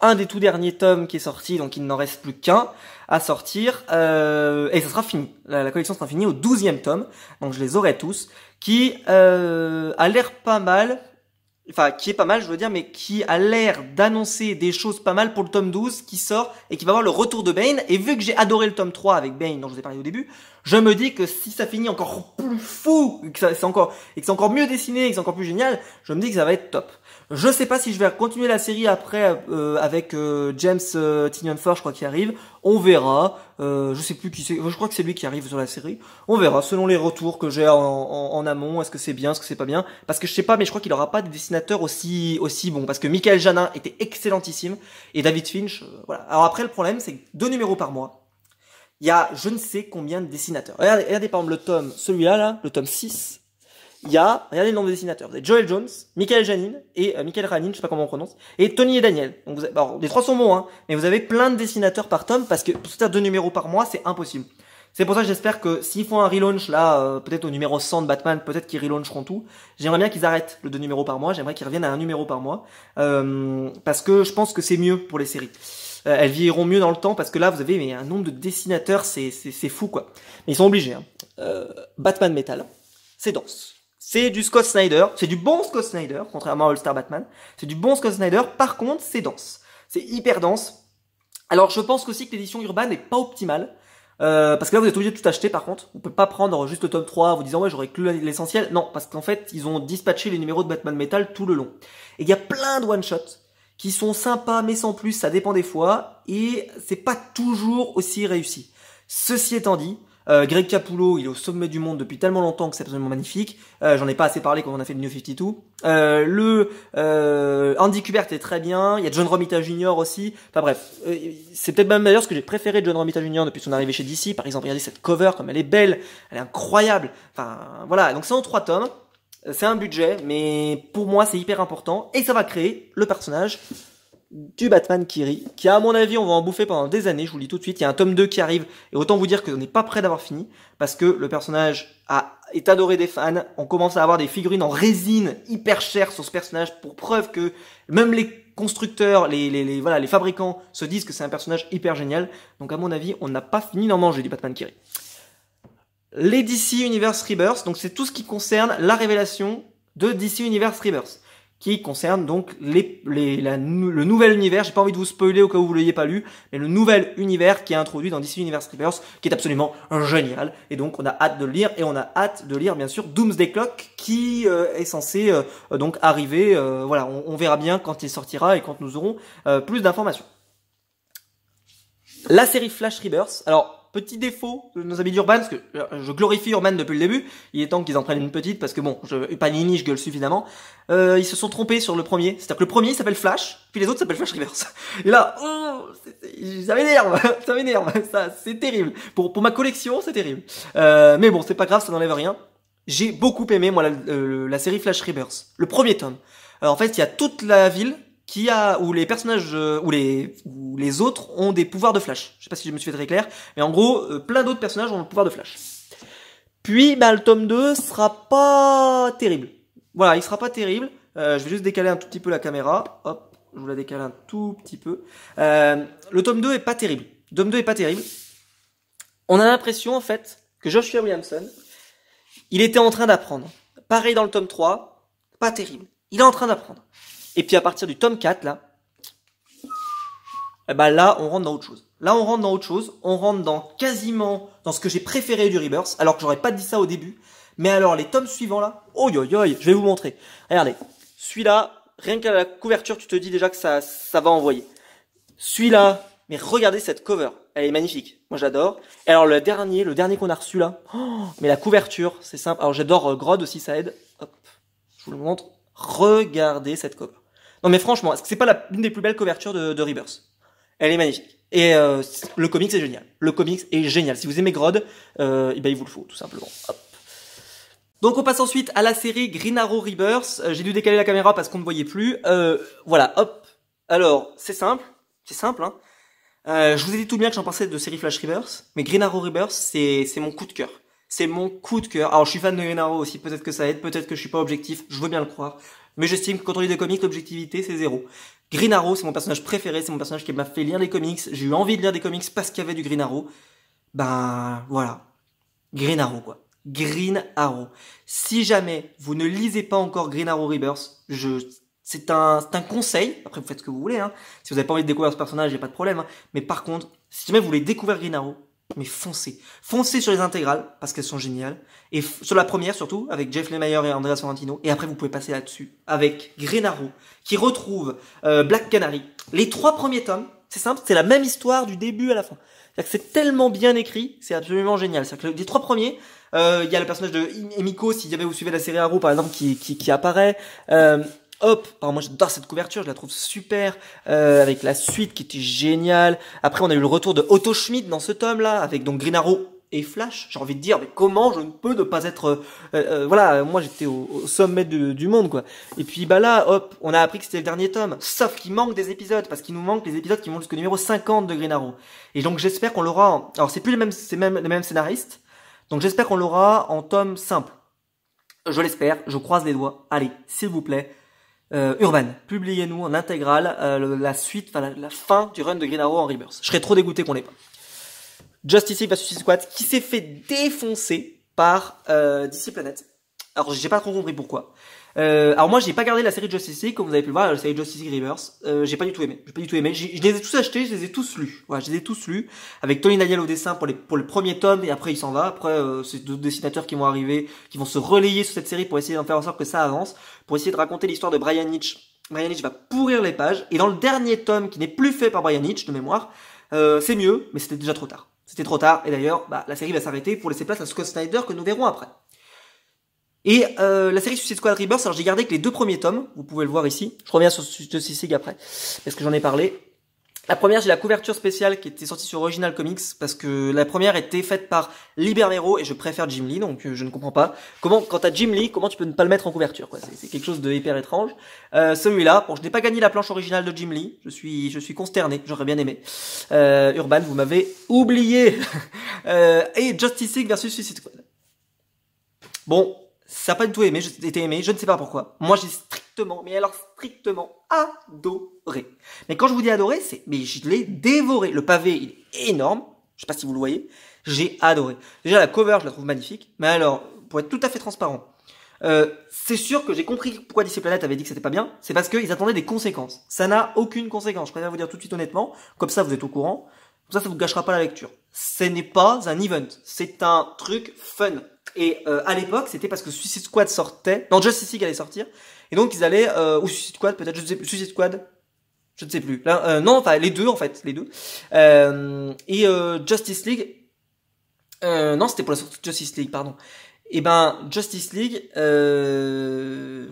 un des tout derniers tomes qui est sorti, donc il n'en reste plus qu'un à sortir, et ça sera fini. La collection sera finie au 12e tome, donc je les aurai tous, qui a l'air pas mal, enfin qui est pas mal je veux dire, mais qui a l'air d'annoncer des choses pas mal pour le tome 12 qui sort et qui va avoir le retour de Bane. Et vu que j'ai adoré le tome 3 avec Bane dont je vous ai parlé au début, je me dis que si ça finit encore plus fou, et que c'est encore mieux dessiné, et que c'est encore plus génial, je me dis que ça va être top. Je sais pas si je vais continuer la série après avec James Tynion Ford, je crois qu'il arrive. On verra. Je sais plus qui c'est. Je crois que c'est lui qui arrive sur la série. On verra selon les retours que j'ai en amont. Est-ce que c'est bien, est-ce que c'est pas bien? Parce que je sais pas, mais je crois qu'il aura pas des dessinateurs aussi bons. Parce que Michael Janin était excellentissime et David Finch, voilà. Alors après le problème, c'est que 2 numéros par mois. Il y a je ne sais combien de dessinateurs. Regardez par exemple le tome, celui-là là, le tome 6. Il y a, regardez le nombre de dessinateurs. Vous avez Joel Jones, Michael Janin et Michael Ranin, je sais pas comment on prononce, et Tony et Daniel. Donc alors, les trois sont bons, hein, mais vous avez plein de dessinateurs par tome parce que pour faire 2 numéros par mois, c'est impossible. C'est pour ça que j'espère que s'ils font un relaunch là, peut-être au numéro 100 de Batman, peut-être qu'ils relauncheront tout. J'aimerais bien qu'ils arrêtent le 2 numéros par mois. J'aimerais qu'ils reviennent à 1 numéro par mois parce que je pense que c'est mieux pour les séries. Elles vieilliront mieux dans le temps parce que là vous avez un nombre de dessinateurs, c'est fou quoi. Mais ils sont obligés. Hein. Batman Metal, c'est dense. C'est du Scott Snyder, c'est du bon Scott Snyder, contrairement à All Star Batman. C'est du bon Scott Snyder, par contre c'est dense. C'est hyper dense. Alors je pense aussi que l'édition Urban n'est pas optimale. Parce que là vous êtes obligé de tout acheter par contre. On peut pas prendre juste le tome 3 en vous disant ouais j'aurais que l'essentiel. Non, parce qu'en fait ils ont dispatché les numéros de Batman Metal tout le long. Et il y a plein de one-shots qui sont sympas mais sans plus, ça dépend des fois. Et c'est pas toujours aussi réussi. Ceci étant dit, Greg Capullo, il est au sommet du monde depuis tellement longtemps que c'est absolument magnifique. J'en ai pas assez parlé quand on a fait le New 52. Andy Kubert est très bien. Il y a John Romita Jr. aussi. Enfin bref, c'est peut-être même d'ailleurs ce que j'ai préféré de John Romita Jr. depuis son arrivée chez DC. Par exemple, regardez cette cover comme elle est belle, elle est incroyable. Enfin voilà, donc c'est en 3 tomes. C'est un budget, mais pour moi c'est hyper important et ça va créer le personnage du Batman Kiri, qui à mon avis on va en bouffer pendant des années, je vous le dis tout de suite, il y a un tome 2 qui arrive, et autant vous dire que on n'est pas prêt d'avoir fini, parce que le personnage est adoré des fans, on commence à avoir des figurines en résine hyper chères sur ce personnage, pour preuve que même les constructeurs, voilà, les fabricants se disent que c'est un personnage hyper génial, donc à mon avis on n'a pas fini d'en manger du Batman Kiri. Les DC Universe Rebirth, donc c'est tout ce qui concerne la révélation de DC Universe Rebirth, qui concerne donc le nouvel univers. J'ai pas envie de vous spoiler au cas où vous l'ayez pas lu, mais le nouvel univers qui est introduit dans DC Universe Rebirth, qui est absolument génial. Et donc on a hâte de le lire, et on a hâte de lire bien sûr Doomsday Clock, qui est censé donc arriver. Voilà, on verra bien quand il sortira et quand nous aurons plus d'informations. La série Flash Rebirth. Alors, petit défaut de nos amis d'Urban, parce que je glorifie Urban depuis le début, il est temps qu'ils en prennent une petite, parce que bon, Panini, je gueule suffisamment. Ils se sont trompés sur le premier, c'est-à-dire que le premier s'appelle Flash, puis les autres s'appellent Flash Rebirth. Et là, ça m'énerve, ça c'est terrible. Pour ma collection, c'est terrible. Mais bon, c'est pas grave, ça n'enlève rien. J'ai beaucoup aimé, moi, la série Flash Rebirth, le premier tome. Alors, en fait, il y a toute la ville où les personnages où les autres ont des pouvoirs de Flash. Je sais pas si je me suis fait très clair, mais en gros, plein d'autres personnages ont le pouvoir de Flash. Puis, bah, le tome 2 sera pas terrible. Voilà, il sera pas terrible. Je vais juste décaler un tout petit peu la caméra. Hop, je vous la décale un tout petit peu. Le tome 2 est pas terrible. Le tome 2 est pas terrible. On a l'impression, en fait, que Joshua Williamson, il était en train d'apprendre. Pareil dans le tome 3, pas terrible. Il est en train d'apprendre. Et puis à partir du tome 4, là, bah là, on rentre dans autre chose. Là, on rentre dans autre chose. On rentre quasiment dans ce que j'ai préféré du Rebirth, alors que j'aurais pas dit ça au début. Mais alors, les tomes suivants, là, oi, je vais vous montrer. Regardez, celui-là, rien qu'à la couverture, tu te dis déjà que ça va envoyer. Celui-là, mais regardez cette cover. Elle est magnifique. Moi, j'adore. Et alors, le dernier qu'on a reçu, là, mais la couverture, c'est simple. Alors, j'adore Grodd aussi, ça aide. Hop, je vous le montre. Regardez cette cover. Non mais franchement, est-ce que c'est pas l'une des plus belles couvertures de Rebirth? Elle est magnifique. Et le comics est génial. Le comics est génial. Si vous aimez Grodd, ben il vous le faut, tout simplement. Hop. Donc on passe ensuite à la série Green Arrow Rebirth. J'ai dû décaler la caméra parce qu'on ne voyait plus. Voilà, hop. Alors, c'est simple. Hein. Je vous ai dit tout bien que j'en pensais de série Flash Rebirth, mais Green Arrow Rebirth, c'est mon coup de cœur. C'est mon coup de cœur. Alors, je suis fan de Green Arrow aussi, peut-être que ça aide, peut-être que je suis pas objectif, je veux bien le croire. Mais j'estime que quand on lit des comics, l'objectivité, c'est zéro. Green Arrow, c'est mon personnage préféré, c'est mon personnage qui m'a fait lire des comics. J'ai eu envie de lire des comics parce qu'il y avait du Green Arrow. Ben, voilà. Green Arrow, quoi. Green Arrow. Si jamais vous ne lisez pas encore Green Arrow Rebirth, c'est un conseil. Après, vous faites ce que vous voulez, hein. Si vous n'avez pas envie de découvrir ce personnage, il n'y a pas de problème, hein. Mais par contre, si jamais vous voulez découvrir Green Arrow, mais foncez. Foncez sur les intégrales, parce qu'elles sont géniales. Et sur la première, surtout, avec Jeff Lemire et Andrea Sorrentino. Et après, vous pouvez passer là-dessus, avec Green Arrow, qui retrouve Black Canary. Les 3 premiers tomes, c'est simple, c'est la même histoire du début à la fin. C'est tellement bien écrit, c'est absolument génial. C'est-à-dire que les 3 premiers, il y a le personnage de Emiko, si jamais vous suivez la série Arrow, par exemple, qui apparaît. Hop, alors moi j'adore cette couverture, je la trouve super, avec la suite qui était géniale. Après on a eu le retour de Otto Schmidt dans ce tome là, avec donc Green Arrow et Flash. J'ai envie de dire, mais comment je ne peux ne pas être... voilà, moi j'étais au sommet du monde quoi. Et puis bah là, hop, on a appris que c'était le dernier tome, sauf qu'il manque des épisodes, parce qu'il nous manque les épisodes qui vont jusqu'au numéro 50 de Green Arrow. Et donc j'espère qu'on l'aura... Alors c'est plus les mêmes scénaristes, donc j'espère qu'on l'aura en tome simple. Je l'espère, je croise les doigts. Allez, s'il vous plaît. Urban, publiez-nous en intégrale la suite, enfin la fin du run de Green Arrow en Rebirth. Je serais trop dégoûté qu'on l'ait pas. Justice League vs Suicide Squad qui s'est fait défoncer par DC Planet. Alors j'ai pas trop compris pourquoi. Alors moi j'ai pas gardé la série Justice League, comme vous avez pu le voir, la série Justice League Rebirth. J'ai pas du tout aimé. Je les ai tous achetés, je les ai tous lus. Voilà, je les ai tous lus avec Tony Daniel au dessin pour le premier tome et après il s'en va. Après c'est d'autres dessinateurs qui vont arriver, qui vont se relayer sur cette série pour essayer d'en faire en sorte que ça avance, pour essayer de raconter l'histoire de Brian Hitch. Brian Hitch va pourrir les pages et dans le dernier tome qui n'est plus fait par Brian Hitch de mémoire, c'est mieux, mais c'était déjà trop tard. C'était trop tard et d'ailleurs bah, la série va s'arrêter pour laisser place à Scott Snyder que nous verrons après. Et la série Suicide Squad Rebirth, alors j'ai gardé que les 2 premiers tomes, vous pouvez le voir ici. Je reviens sur Justice League après, parce que j'en ai parlé. La première, j'ai la couverture spéciale qui était sortie sur Original Comics parce que la première était faite par Lee Bermero et je préfère Jim Lee, donc je ne comprends pas comment, quand t'as Jim Lee, comment tu peux ne pas le mettre en couverture, quoi. C'est quelque chose de hyper étrange. Celui-là, bon, je n'ai pas gagné la planche originale de Jim Lee, je suis consterné, j'aurais bien aimé. Urban, vous m'avez oublié. Et Justice League versus Suicide Squad. Bon, ça n'a pas du tout été aimé, je ne sais pas pourquoi. Moi, j'ai strictement, mais alors strictement adoré. Mais quand je vous dis adoré, mais je l'ai dévoré. Le pavé, il est énorme. Je sais pas si vous le voyez. J'ai adoré. Déjà, la cover, je la trouve magnifique. Mais alors, pour être tout à fait transparent, c'est sûr que j'ai compris pourquoi DC Planet avait dit que c'était pas bien. C'est parce qu'ils attendaient des conséquences. Ça n'a aucune conséquence. Je préfère vous dire tout de suite honnêtement. Comme ça, vous êtes au courant. Comme ça vous gâchera pas la lecture. Ce n'est pas un event. C'est un truc fun. Et à l'époque, c'était parce que Suicide Squad sortait. Non, Justice League allait sortir. Et donc, ils allaient... ou Suicide Squad, peut-être, je ne sais plus. Suicide Squad, je ne sais plus. Là, non, enfin, les deux, en fait. Les deux. Justice League... non, c'était pour la sortie de Justice League, pardon. Et ben, Justice League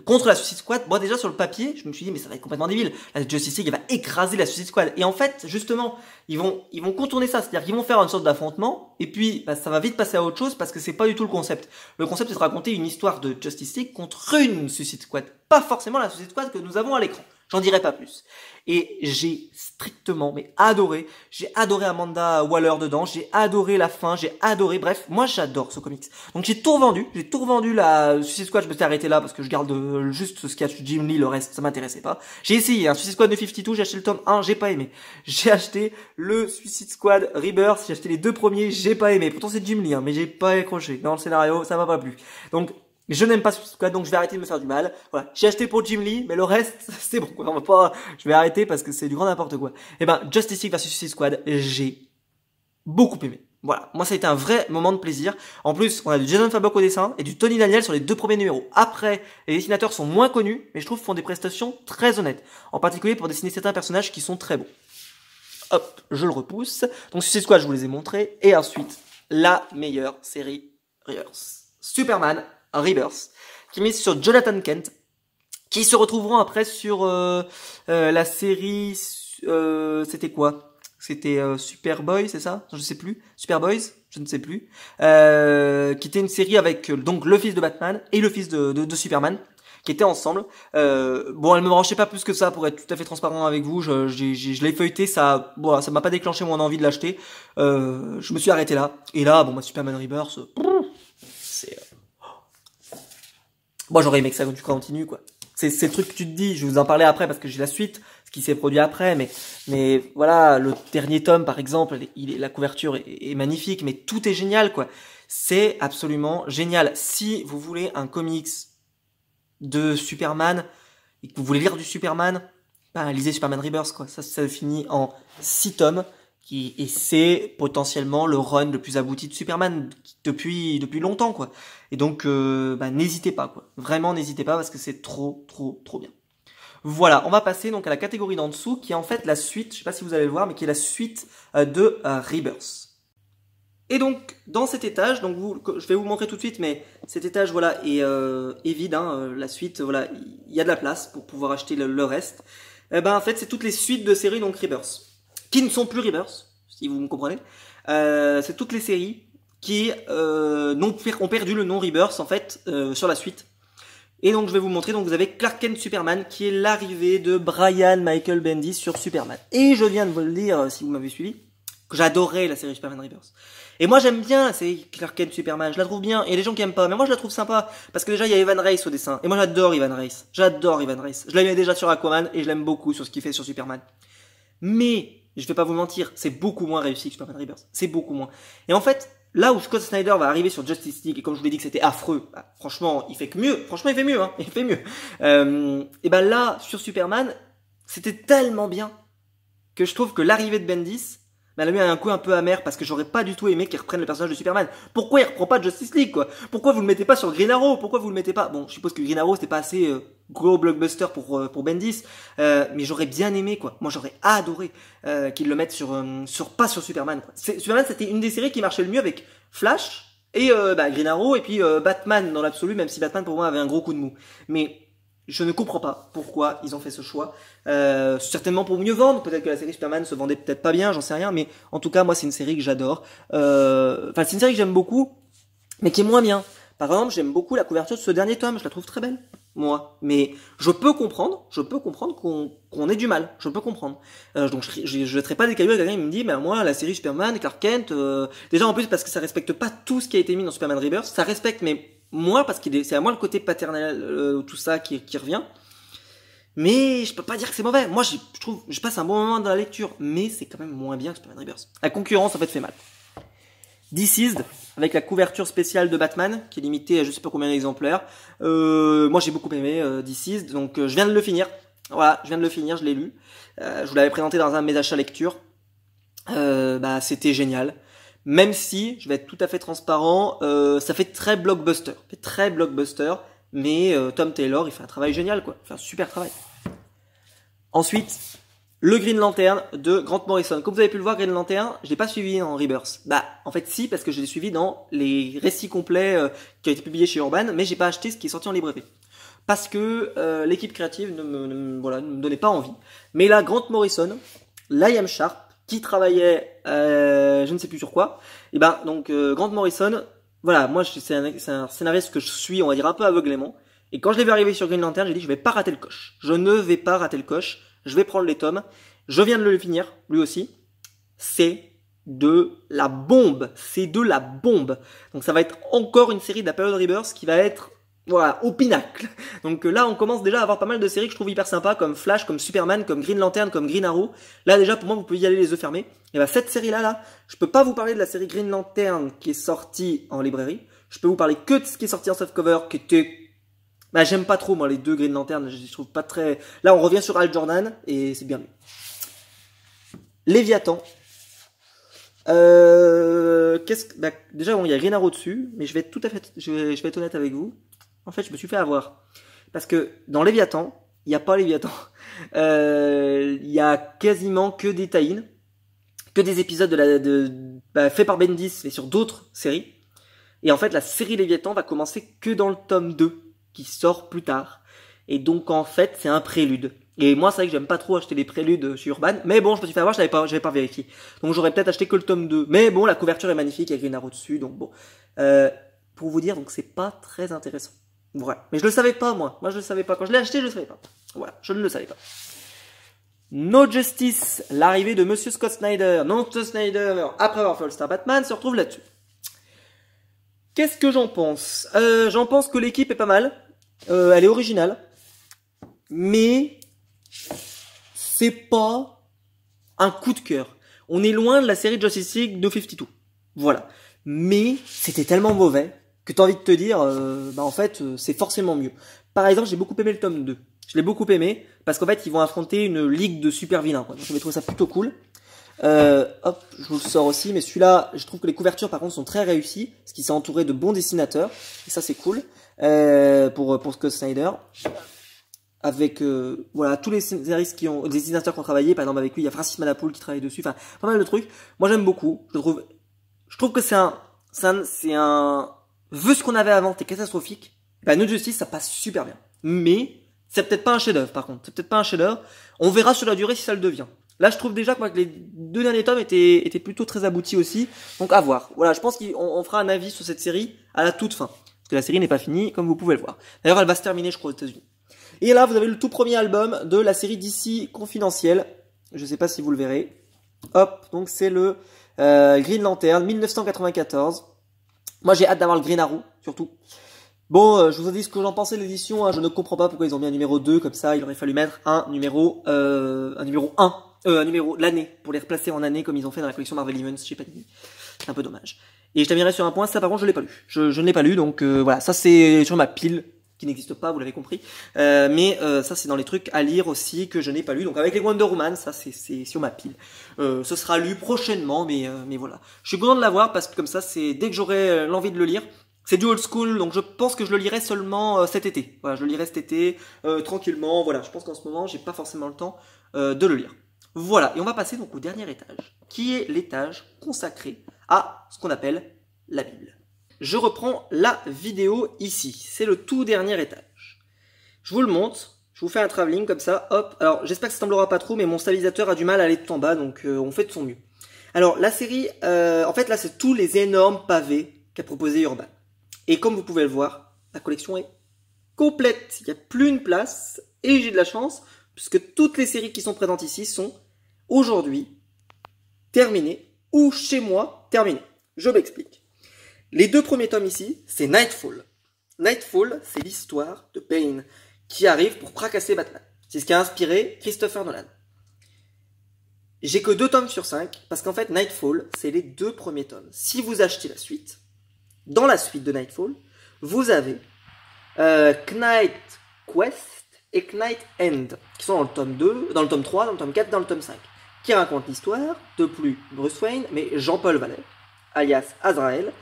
contre la Suicide Squad, moi déjà sur le papier, je me suis dit mais ça va être complètement débile. La Justice League elle va écraser la Suicide Squad. Et en fait, justement, ils vont contourner ça, c'est-à-dire qu'ils vont faire une sorte d'affrontement et puis bah, ça va vite passer à autre chose parce que c'est pas du tout le concept. Le concept c'est de raconter une histoire de Justice League contre une Suicide Squad, pas forcément la Suicide Squad que nous avons à l'écran. J'en dirai pas plus. Et j'ai strictement, mais adoré. J'ai adoré Amanda Waller dedans. J'ai adoré la fin. J'ai adoré. Bref, moi j'adore ce comics. Donc j'ai tout revendu. J'ai tout revendu la Suicide Squad. Je me suis arrêté là parce que je garde juste ce qu'il y a sur Jim Lee. Le reste, ça m'intéressait pas. J'ai essayé un Suicide Squad de 52. J'ai acheté le tome 1. J'ai pas aimé. J'ai acheté le Suicide Squad Rebirth. J'ai acheté les deux premiers. J'ai pas aimé. Pourtant c'est Jim Lee, hein, mais j'ai pas accroché. Dans le scénario, ça m'a pas plu. Donc je n'aime pas Suicide Squad, donc je vais arrêter de me faire du mal. Voilà, j'ai acheté pour Jim Lee, mais le reste, c'est bon, quoi. On va pas, je vais arrêter parce que c'est du grand n'importe quoi. Et ben, Justice League vs Suicide Squad, j'ai beaucoup aimé. Voilà, moi ça a été un vrai moment de plaisir. En plus, on a du Jason Fabok au dessin et du Tony Daniel sur les deux premiers numéros. Après, les dessinateurs sont moins connus, mais je trouve qu'ils font des prestations très honnêtes. En particulier pour dessiner certains personnages qui sont très beaux. Hop, je le repousse. Donc Suicide Squad, je vous les ai montrés. Et ensuite, la meilleure série Rebirth. Superman Rebirth, qui est mise sur Jonathan Kent, qui se retrouveront après sur la série, c'était quoi? C'était Superboy, c'est ça? Je sais plus. Superboys, je ne sais plus. Qui était une série avec donc le fils de Batman et le fils de Superman, qui étaient ensemble. Bon, elle me branchait pas plus que ça, pour être tout à fait transparent avec vous. Je l'ai feuilleté, ça, bon, ça m'a pas déclenché mon envie de l'acheter. Je me suis arrêté là. Et là, bon, bah, Superman Rebirth, c'est moi j'aurais aimé que ça continue quoi. C'est le truc que tu te dis, je vais vous en parler après parce que j'ai la suite, ce qui s'est produit après, mais voilà, le dernier tome par exemple, la couverture est magnifique, mais tout est génial quoi. C'est absolument génial. Si vous voulez un comics de Superman et que vous voulez lire du Superman, ben lisez Superman Rebirth quoi. Ça finit en 6 tomes. Et c'est potentiellement le run le plus abouti de Superman depuis longtemps quoi. Et donc bah, n'hésitez pas quoi. Vraiment n'hésitez pas parce que c'est trop bien. Voilà, on va passer donc à la catégorie d'en dessous qui est en fait la suite, je sais pas si vous allez le voir, mais qui est la suite de Rebirth. Et donc dans cet étage, donc je vais vous montrer tout de suite, mais cet étage voilà est vide, hein, la suite voilà, il y a de la place pour pouvoir acheter le reste. Ben en fait c'est toutes les suites de séries donc Rebirth. Qui ne sont plus Rebirth, si vous me comprenez. C'est toutes les séries qui ont perdu le nom Rebirth en fait sur la suite. Et donc je vais vous montrer, donc vous avez Clark Kent Superman qui est l'arrivée de Brian Michael Bendis sur Superman. Et je viens de vous le dire si vous m'avez suivi, que j'adorais la série Superman Rebirth. Et moi j'aime bien la série Clark Kent Superman, je la trouve bien. Il y a des gens qui aiment pas, mais moi je la trouve sympa. Parce que déjà il y a Evan Reis au dessin. Et moi j'adore Evan Reis. J'adore Evan Reis. Je l'aimais déjà sur Aquaman et je l'aime beaucoup sur ce qu'il fait sur Superman. Mais je vais pas vous mentir, c'est beaucoup moins réussi que Superman Rebirth. C'est beaucoup moins. Et en fait, là où Scott Snyder va arriver sur Justice League, et comme je vous l'ai dit que c'était affreux, bah, franchement, il fait que mieux. Franchement, il fait mieux, hein. Il fait mieux. Et ben là, sur Superman, c'était tellement bien que je trouve que l'arrivée de Bendis, bah, elle a mis un coup un peu amer parce que j'aurais pas du tout aimé qu'il reprenne le personnage de Superman. Pourquoi il reprend pas Justice League, quoi? Pourquoi vous le mettez pas sur Green Arrow? Pourquoi vous le mettez pas? Bon, je suppose que Green Arrow c'était pas assez gros blockbuster pour Bendis, mais j'aurais bien aimé, quoi. Moi, j'aurais adoré qu'il le mette pas sur Superman, quoi. Superman, c'était une des séries qui marchait le mieux avec Flash et Green Arrow et puis Batman dans l'absolu, même si Batman pour moi avait un gros coup de mou. Mais Je ne comprends pas pourquoi ils ont fait ce choix. Certainement pour mieux vendre. Peut-être que la série Superman se vendait peut-être pas bien, j'en sais rien. Mais en tout cas, moi, c'est une série que j'adore. Enfin, c'est une série que j'aime beaucoup, mais qui est moins bien. Par exemple, j'aime beaucoup la couverture de ce dernier tome. Je la trouve très belle, moi. Mais je peux comprendre qu'on ait du mal. Je peux comprendre. Donc, je jetterai pas des cailloux à quelqu'un qui me dit, mais moi, la série Superman, Clark Kent, déjà en plus parce que ça respecte pas tout ce qui a été mis dans Superman Rebirth. Ça respecte, mais moi, parce que c'est à moi le côté paternel, tout ça qui revient. Mais je peux pas dire que c'est mauvais. Moi, je trouve, je passe un bon moment dans la lecture, mais c'est quand même moins bien que Superman Rebirth. La concurrence, en fait, fait mal. Deceased, avec la couverture spéciale de Batman, qui est limitée à je sais pas combien d'exemplaires. Moi, j'ai beaucoup aimé Deceased, donc je viens de le finir. Voilà, je viens de le finir, je l'ai lu. Je vous l'avais présenté dans un de mes achats lecture. C'était génial. Même si, je vais être tout à fait transparent, ça fait très blockbuster. Mais Tom Taylor, il fait un travail génial, quoi. Il fait un super travail. Ensuite, le Green Lantern de Grant Morrison. Comme vous avez pu le voir, Green Lantern, je l'ai pas suivi en Rebirth. En fait, si, parce que je l'ai suivi dans les récits complets qui ont été publiés chez Urban, mais j'ai pas acheté ce qui est sorti en librairie. Parce que l'équipe créative ne me donnait pas envie. Mais là, Grant Morrison, Liam Sharp, qui travaillait, je ne sais plus sur quoi. Et Grant Morrison, voilà, moi c'est un scénariste que je suis, on va dire un peu aveuglément. Et quand je l'ai vu arriver sur Green Lantern, j'ai dit je vais pas rater le coche. Je ne vais pas rater le coche. Je vais prendre les tomes. Je viens de le finir, lui aussi. C'est de la bombe. C'est de la bombe. Donc ça va être encore une série de la période Rebirth qui va être voilà, au pinacle. Donc là, on commence déjà à avoir pas mal de séries que je trouve hyper sympas, comme Flash, comme Superman, comme Green Lantern, comme Green Arrow. Là, déjà, pour moi, vous pouvez y aller les yeux fermés. Et cette série-là, je peux pas vous parler de la série Green Lantern qui est sortie en librairie. Je peux vous parler que de ce qui est sorti en softcover, qui était... j'aime pas trop, moi, les deux Green Lantern. Je trouve pas très... Là, on revient sur Hal Jordan, et c'est bien mieux. Léviathan. Déjà, bon, il y a Green Arrow dessus, mais je vais être honnête avec vous. En fait, je me suis fait avoir. Parce que dans Léviathan, il n'y a pas Léviathan. Il y a quasiment que des tie-in, que des épisodes faits par Bendis, mais sur d'autres séries. Et en fait, la série Léviathan va commencer que dans le tome 2, qui sort plus tard. Et donc, en fait, c'est un prélude. Et moi, c'est vrai que j'aime pas trop acheter des préludes sur Urban. Mais bon, je me suis fait avoir, j'avais pas vérifié. Donc, j'aurais peut-être acheté que le tome 2. Mais bon, la couverture est magnifique, il y a Green Arrow dessus. Donc bon. Pour vous dire, donc c'est pas très intéressant. Voilà. Mais je le savais pas, moi. Moi, je le savais pas. Quand je l'ai acheté, je le savais pas. Voilà. Je ne le savais pas. No Justice, l'arrivée de Monsieur Scott Snyder. Non, Scott Snyder, après avoir fait All-Star Batman, se retrouve là-dessus. Qu'est-ce que j'en pense? J'en pense que l'équipe est pas mal. Elle est originale. Mais c'est pas un coup de cœur. On est loin de la série Justice League de 52. Voilà. Mais c'était tellement mauvais que t'as envie de te dire, en fait, c'est forcément mieux. Par exemple, j'ai beaucoup aimé le tome 2. Je l'ai beaucoup aimé, parce qu'en fait, ils vont affronter une ligue de super vilains, quoi. Donc, je vais trouver ça plutôt cool. Hop, je vous le sors aussi, mais celui-là, je trouve que les couvertures, par contre, sont très réussies, parce qu'il s'est entouré de bons dessinateurs, et ça, c'est cool, pour Scott Snyder. Avec, voilà, tous les scénaristes des dessinateurs qui ont travaillé, par exemple, avec lui, il y a Francis Manapoul qui travaille dessus, enfin, pas mal de trucs. Moi, j'aime beaucoup. Je trouve que c'est un, vu ce qu'on avait avant, c'était catastrophique. No Justice, ça passe super bien. Mais, c'est peut-être pas un chef-d'œuvre, par contre. C'est peut-être pas un chef-d'œuvre. On verra sur la durée si ça le devient. Là, je trouve déjà que les deux derniers tomes étaient plutôt très aboutis aussi. Donc, à voir. Voilà, je pense qu'on fera un avis sur cette série à la toute fin. Parce que la série n'est pas finie, comme vous pouvez le voir. D'ailleurs, elle va se terminer, je crois, aux États-Unis. Et là, vous avez le tout premier album de la série DC Confidentielle. Je sais pas si vous le verrez. Hop, donc c'est le Green Lantern 1994. Moi, j'ai hâte d'avoir le Green Arrow, surtout. Bon, je vous ai dit ce que j'en pensais de l'édition. Hein. Je ne comprends pas pourquoi ils ont mis un numéro 2 comme ça. Il aurait fallu mettre un numéro 1. Un numéro de l'année, pour les replacer en année comme ils ont fait dans la collection Marvel Events chez Panini. C'est un peu dommage. Et je terminerai sur un point, ça par contre je l'ai pas lu. Je ne l'ai pas lu, donc voilà, ça c'est sur ma pile, qui n'existe pas, vous l'avez compris. Mais ça c'est dans les trucs à lire aussi que je n'ai pas lu. Donc avec les Wonder Woman, ça c'est sur ma pile. Ce sera lu prochainement, mais voilà. Je suis content de l'avoir parce que comme ça, c'est dès que j'aurai l'envie de le lire. C'est du old school, donc je pense que je le lirai seulement cet été. Voilà, je le lirai cet été, tranquillement. Voilà, je pense qu'en ce moment, j'ai pas forcément le temps de le lire. Voilà, et on va passer donc au dernier étage, qui est l'étage consacré à ce qu'on appelle la Bible. Je reprends la vidéo ici, c'est le tout dernier étage. Je vous le montre, je vous fais un travelling comme ça, hop. Alors j'espère que ça semblera pas trop, mais mon stabilisateur a du mal à aller tout en bas, donc on fait de son mieux. Alors la série, en fait là c'est tous les énormes pavés qu'a proposé Urban. Et comme vous pouvez le voir, la collection est complète, il n'y a plus une place, et j'ai de la chance, puisque toutes les séries qui sont présentes ici sont aujourd'hui terminées, ou chez moi terminées. Je m'explique. Les 2 premiers tomes ici, c'est Nightfall. Nightfall, c'est l'histoire de Bane, qui arrive pour fracasser Batman. C'est ce qui a inspiré Christopher Nolan. J'ai que 2 tomes sur 5, parce qu'en fait, Nightfall, c'est les 2 premiers tomes. Si vous achetez la suite, dans la suite de Nightfall, vous avez Knight Quest et Knight End, qui sont dans le tome 2, dans le tome 3, dans le tome 4, dans le tome 5, qui racontent l'histoire de plus Bruce Wayne, mais Jean-Paul Vallée, alias Azrael,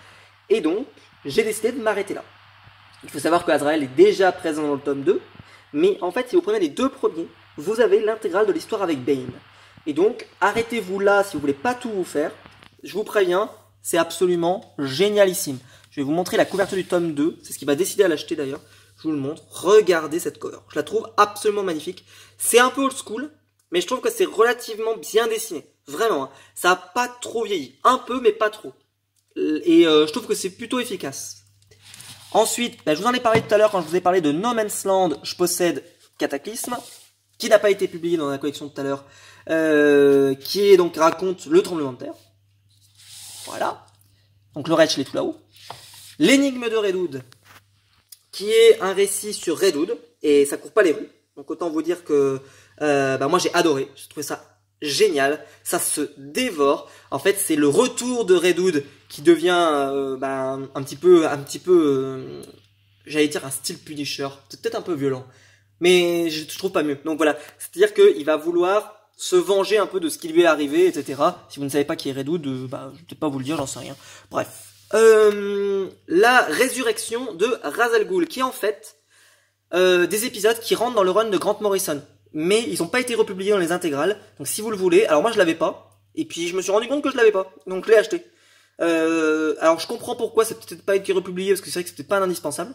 et donc, j'ai décidé de m'arrêter là. Il faut savoir que Azrael est déjà présent dans le tome 2, mais en fait, si vous prenez les 2 premiers, vous avez l'intégrale de l'histoire avec Bane. Et donc, arrêtez-vous là si vous voulez pas tout vous faire. Je vous préviens, c'est absolument génialissime. Je vais vous montrer la couverture du tome 2, c'est ce qui m'a décidé à l'acheter d'ailleurs. Je vous le montre, regardez cette cover. Je la trouve absolument magnifique. C'est un peu old school, mais je trouve que c'est relativement bien dessiné. Vraiment, hein. Ça n'a pas trop vieilli. Un peu, mais pas trop. Et je trouve que c'est plutôt efficace. Ensuite, je vous en ai parlé tout à l'heure quand je vous ai parlé de No Man's Land, je possède Cataclysme, qui n'a pas été publié dans la collection tout à l'heure, qui donc raconte le tremblement de terre. Voilà. Donc le Rachel est tout là-haut. L'énigme de Redwood, qui est un récit sur Redwood, et ça court pas les rues. Donc autant vous dire que moi j'ai adoré, j'ai trouvé ça génial, ça se dévore. En fait, c'est le retour de Redwood qui devient un petit peu, j'allais dire un style Punisher, c'est peut-être un peu violent, mais je trouve pas mieux. Donc voilà, c'est-à-dire qu'il va vouloir se venger un peu de ce qui lui est arrivé, etc. Si vous ne savez pas qui est Redwood, je vais peut-être pas vous le dire, j'en sais rien. Bref, la résurrection de Ra's al Ghul, qui est en fait des épisodes qui rentrent dans le run de Grant Morrison. Mais ils n'ont pas été republiés dans les intégrales. Donc si vous le voulez, alors moi je l'avais pas. Et puis je me suis rendu compte que je l'avais pas. Donc je l'ai acheté. Alors je comprends pourquoi ça peut-être pas été republié, parce que c'est vrai que c'était pas un indispensable.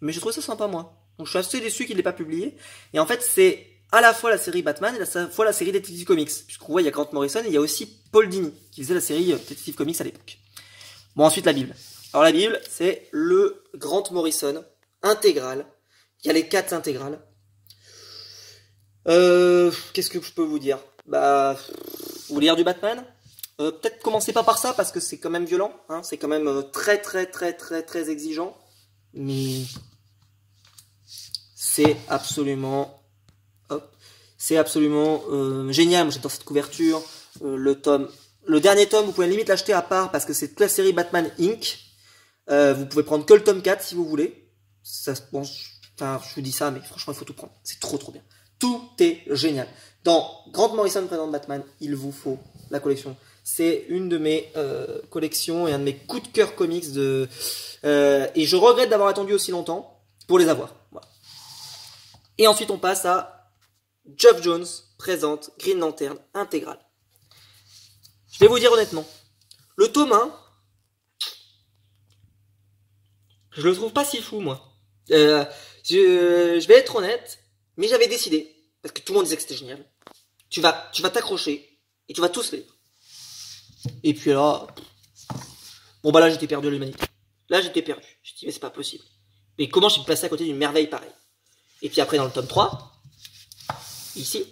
Mais j'ai trouvé ça sympa moi. Donc je suis assez déçu qu'il l'ait pas publié. Et en fait c'est à la fois la série Batman et à la fois la série Detective Comics. Puisqu'on voit il y a Grant Morrison et il y a aussi Paul Dini qui faisait la série Detective Comics à l'époque. Bon, ensuite la Bible. Alors la Bible c'est le Grant Morrison intégral. Il y a les 4 intégrales. Qu'est-ce que je peux vous dire? Vous voulez lire du Batman? Peut-être commencez pas par ça parce que c'est quand même violent, hein, c'est quand même très exigeant, mais c'est absolument, génial. Moi j'adore cette couverture. Le dernier tome, vous pouvez limite l'acheter à part parce que c'est toute la série Batman Inc. Vous pouvez prendre que le tome 4 si vous voulez. Je vous dis ça, mais franchement il faut tout prendre. C'est trop bien. Tout est génial. Dans Grant Morrison présente Batman, il vous faut la collection. C'est une de mes collections et un de mes coups de cœur comics et je regrette d'avoir attendu aussi longtemps pour les avoir. Voilà. Et ensuite on passe à Geoff Jones présente Green Lantern intégrale. Je vais vous dire honnêtement, le tome 1, je le trouve pas si fou moi. Je vais être honnête. Mais j'avais décidé, parce que tout le monde disait que c'était génial, tu vas t'accrocher, et tu vas tous lire. Et puis là, là j'étais perdu à l'humanité. Là j'étais perdu. Je me dit mais c'est pas possible. Mais comment je suis passé à côté d'une merveille pareille? Et puis après dans le tome 3, ici,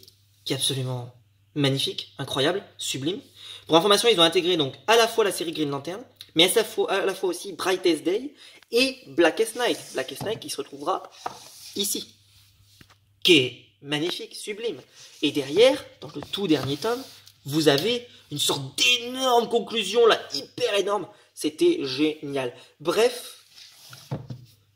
qui est absolument magnifique, incroyable, sublime. Pour information, ils ont intégré donc à la fois la série Green Lantern, mais à la fois aussi Brightest Day et Blackest Night. Blackest Night qui se retrouvera ici. Qui est magnifique, sublime. Et derrière, dans le tout dernier tome, vous avez une sorte d'énorme conclusion, là, hyper énorme. C'était génial. Bref,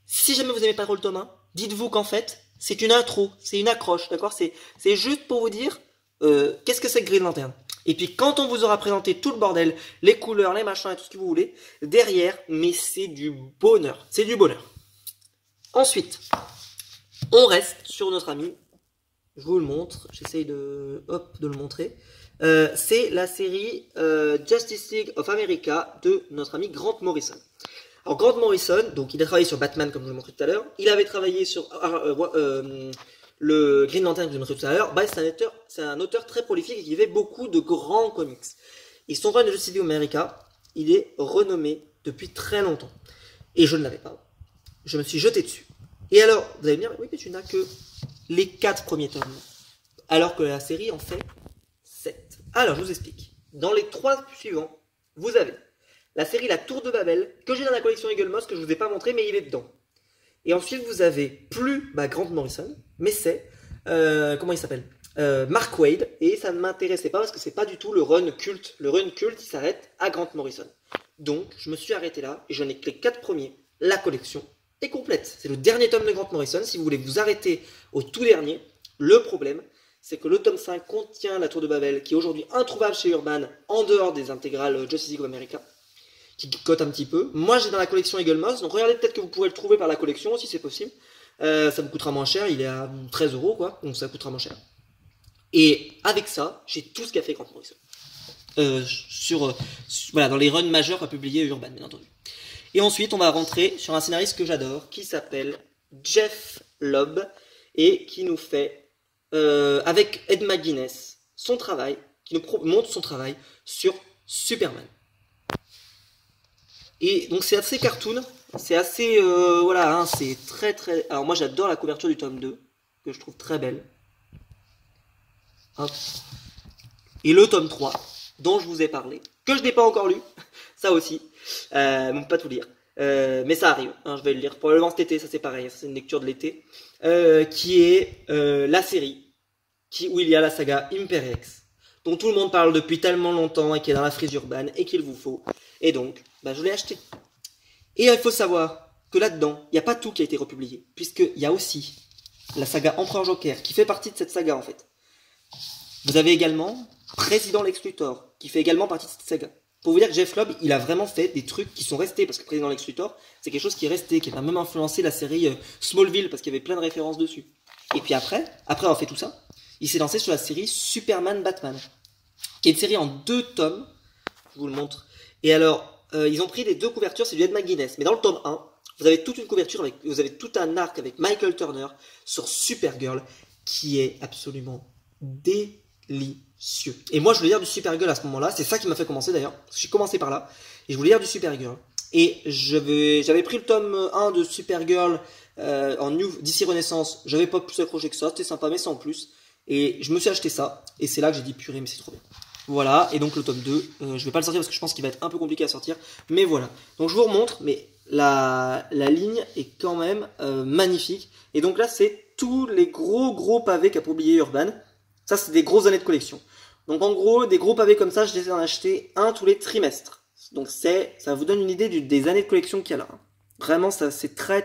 si jamais vous n'aimez pas trop le tome 1, dites-vous qu'en fait, c'est une intro, c'est une accroche, d'accord? C'est juste pour vous dire qu'est-ce que c'est que Green Lantern. Et puis quand on vous aura présenté tout le bordel, les couleurs, les machins et tout ce que vous voulez, derrière, mais c'est du bonheur. C'est du bonheur. Ensuite, on reste sur notre ami, je vous le montre, j'essaye de le montrer. C'est la série Justice League of America de notre ami Grant Morrison. Alors Grant Morrison, donc il a travaillé sur Batman comme je vous l'ai montré tout à l'heure, il avait travaillé sur le Green Lantern que je vous ai montré tout à l'heure. Bah, c'est un auteur très prolifique et qui fait beaucoup de grands comics. Et son run de Justice League America, il est renommé depuis très longtemps. Et je ne l'avais pas. Je me suis jeté dessus. Et alors, vous allez me dire, oui mais tu n'as que les 4 premiers tomes. Alors que la série en fait 7. Alors je vous explique. Dans les 3 suivants, vous avez la série La Tour de Babel, que j'ai dans la collection Eagle Moss, que je ne vous ai pas montré, mais il est dedans. Et ensuite, vous avez plus Grant Morrison, mais c'est, comment il s'appelle Mark Waid, et ça ne m'intéressait pas parce que c'est pas du tout le run culte. Le run culte, il s'arrête à Grant Morrison. Donc, je me suis arrêté là, et je n'ai que les 4 premiers. La collection est complète. C'est le dernier tome de Grant Morrison. Si vous voulez vous arrêter au tout dernier, le problème, c'est que le tome 5 contient La Tour de Babel, qui est aujourd'hui introuvable chez Urban, en dehors des intégrales Justice League of America, qui cote un petit peu. Moi, j'ai dans la collection Eagle Moss, donc regardez, peut-être que vous pourrez le trouver par la collection, si c'est possible. Ça vous coûtera moins cher, il est à 13 €, quoi, donc ça coûtera moins cher. Et avec ça, j'ai tout ce qu'a fait Grant Morrison. Voilà, dans les runs majeurs qu'a publié Urban, bien entendu. Et ensuite, on va rentrer sur un scénariste que j'adore, qui s'appelle Jeff Lobb, et qui nous fait, avec Ed McGuinness, son travail, qui nous montre son travail sur Superman. Et donc c'est assez cartoon, c'est assez, voilà, hein, c'est très très... Alors moi j'adore la couverture du tome 2, que je trouve très belle. Hop. Et le tome 3, dont je vous ai parlé, que je n'ai pas encore lu, ça aussi, bon, pas tout lire, mais ça arrive, hein, je vais le lire, probablement cet été, ça c'est pareil, ça c'est une lecture de l'été, qui est la série, où il y a la saga Imperiex, dont tout le monde parle depuis tellement longtemps, et qui est dans la frise urbaine, et qu'il vous faut, et donc, je l'ai acheté. Et il faut savoir que là-dedans, il n'y a pas tout qui a été republié, puisqu'il y a aussi la saga Empereur Joker, qui fait partie de cette saga en fait. Vous avez également Président Lex Luthor, qui fait également partie de cette saga. Pour vous dire que Jeff Lobb, il a vraiment fait des trucs qui sont restés, parce que Président Lex Luthor, c'est quelque chose qui est resté, qui a même influencé la série Smallville, parce qu'il y avait plein de références dessus. Et puis après avoir fait tout ça, il s'est lancé sur la série Superman Batman, qui est une série en 2 tomes, je vous le montre. Et alors, ils ont pris les 2 couvertures, c'est du Ed McGuinness, mais dans le tome 1, vous avez toute une couverture, vous avez tout un arc avec Michael Turner sur Supergirl, qui est absolument délicieux. Et moi, je voulais lire du Supergirl à ce moment-là, c'est ça qui m'a fait commencer d'ailleurs, parce que j'ai commencé par là, et je voulais lire du Supergirl. Et j'avais pris le tome 1 de Supergirl en DC Renaissance, j'avais pas plus accroché que ça, c'était sympa, mais sans plus, et je me suis acheté ça, et c'est là que j'ai dit purée, mais c'est trop bien. Voilà, et donc le tome 2, je vais pas le sortir parce que je pense qu'il va être un peu compliqué à sortir, mais voilà. Donc je vous remontre, mais la ligne est quand même magnifique. Et donc là, c'est tous les gros pavés qu'a publié Urban. Ça, c'est des grosses années de collection. Donc en gros, des gros pavés comme ça, je les ai en acheter un tous les trimestres. Donc ça vous donne une idée des années de collection qu'il y a là. Vraiment, ça c'est très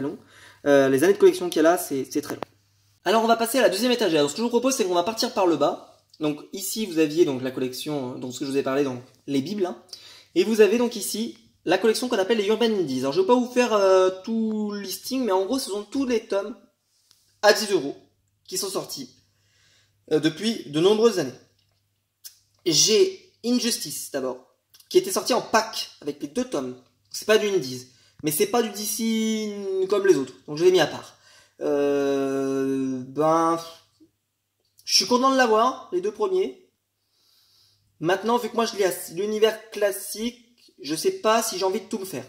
long. Les années de collection qu'il y a là, c'est très long. Alors on va passer à la deuxième étagère. Donc ce que je vous propose, c'est qu'on va partir par le bas. Donc ici vous aviez donc la collection, donc ce que je vous ai parlé, donc les bibles, hein. Et vous avez donc ici la collection qu'on appelle les Urban Indies. Alors je vais pas vous faire tout le listing, mais en gros ce sont tous les tomes à 10 € qui sont sortis depuis de nombreuses années. J'ai Injustice d'abord, qui était sorti en pack avec les 2 tomes. C'est pas du Indies, mais c'est pas du DC comme les autres, donc je l'ai mis à part. Je suis content de l'avoir, les 2 premiers. Maintenant, vu que moi je lis à l'univers classique, je sais pas si j'ai envie de tout me faire.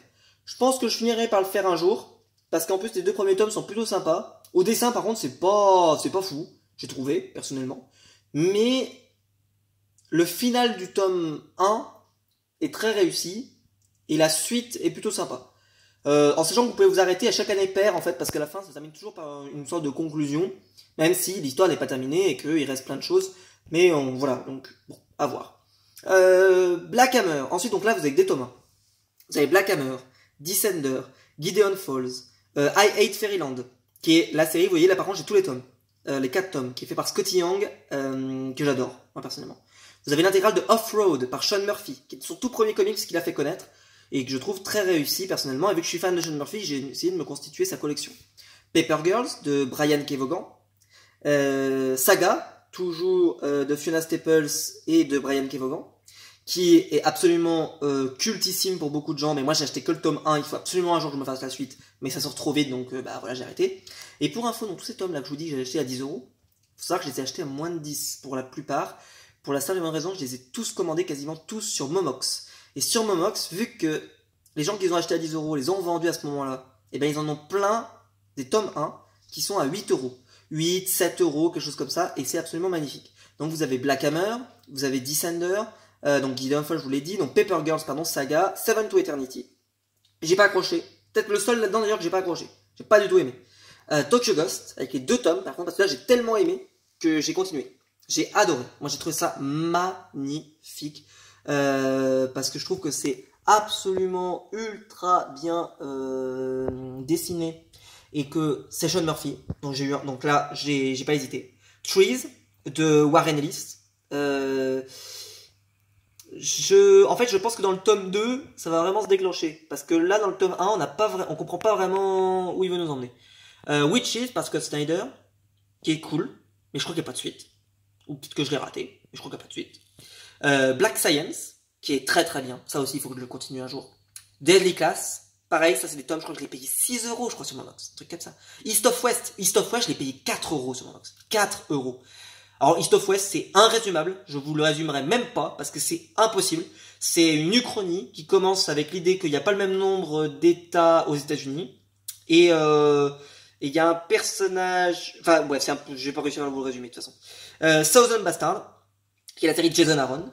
Je pense que je finirai par le faire un jour, parce qu'en plus les 2 premiers tomes sont plutôt sympas. Au dessin par contre c'est pas fou, j'ai trouvé, personnellement. Mais le final du tome 1 est très réussi, et la suite est plutôt sympa. En sachant que vous pouvez vous arrêter à chaque année paire en fait, parce qu'à la fin ça termine toujours par une sorte de conclusion, même si l'histoire n'est pas terminée et qu'il reste plein de choses, mais voilà, donc bon, à voir. Black Hammer, ensuite donc là vous avez des tomes. Vous avez Black Hammer, Descender, Gideon Falls, I Hate Fairyland, qui est la série, vous voyez là par contre j'ai tous les tomes, les 4 tomes, qui est fait par Scotty Young, que j'adore, moi personnellement. Vous avez l'intégrale de Off-Road par Sean Murphy, qui est son tout premier comics qu'il a fait connaître, et que je trouve très réussi personnellement, et vu que je suis fan de Sean Murphy, j'ai essayé de me constituer sa collection. Paper Girls de Brian Kevogan, Saga, toujours de Fiona Staples et de Brian Kevogan, qui est absolument cultissime pour beaucoup de gens, mais moi j'ai acheté que le tome 1, il faut absolument un jour que je me fasse la suite, mais ça sort trop vite, donc bah voilà, j'ai arrêté. Et pour info, dans tous ces tomes là que je vous dis que j'ai acheté à 10 euros, faut savoir que je les ai achetés à moins de 10 pour la plupart, pour la simple et bonne raison, je les ai tous commandés, quasiment tous sur Momox. Et sur Momox, vu que les gens qui les ont achetés à 10 euros les ont vendus à ce moment-là, et ben ils en ont plein des tomes 1 qui sont à 8 euros. 8, 7 euros, quelque chose comme ça, et c'est absolument magnifique. Donc vous avez Black Hammer, vous avez Descender, donc Guidonfall, je vous l'ai dit, donc Paper Girls, pardon, Saga, Seven to Eternity. J'ai pas accroché. Peut-être le seul là-dedans d'ailleurs que j'ai pas accroché. J'ai pas du tout aimé. Tokyo Ghost, avec les 2 tomes, par contre, parce que là j'ai tellement aimé que j'ai continué. J'ai adoré. Moi j'ai trouvé ça magnifique. Parce que je trouve que c'est absolument ultra bien dessiné. Et que c'est Sean Murphy, donc là j'ai pas hésité. Trees de Warren Ellis. En fait, je pense que dans le tome 2, ça va vraiment se déclencher. Parce que là, dans le tome 1, on comprend pas vraiment où il veut nous emmener. Witches, par Scott Snyder, qui est cool, mais je crois qu'il n'y a pas de suite. Ou peut-être que je l'ai raté, mais je crois qu'il n'y a pas de suite. Black Science, qui est très très bien. Ça aussi, il faut que je le continue un jour. Deadly Class, pareil, ça c'est des tomes, je crois que je l'ai payé 6 euros, je crois, sur Momox. Un truc comme ça. East of West, je l'ai payé 4 euros sur Momox. 4 euros. Alors, East of West, c'est irrésumable. Je vous le résumerai même pas, parce que c'est impossible. C'est une uchronie qui commence avec l'idée qu'il n'y a pas le même nombre d'États aux États-Unis. Et il y a un personnage... Enfin, bref, je vais pas réussir à vous le résumer, de toute façon. Southern Bastard, qui est la série de Jason Aaron.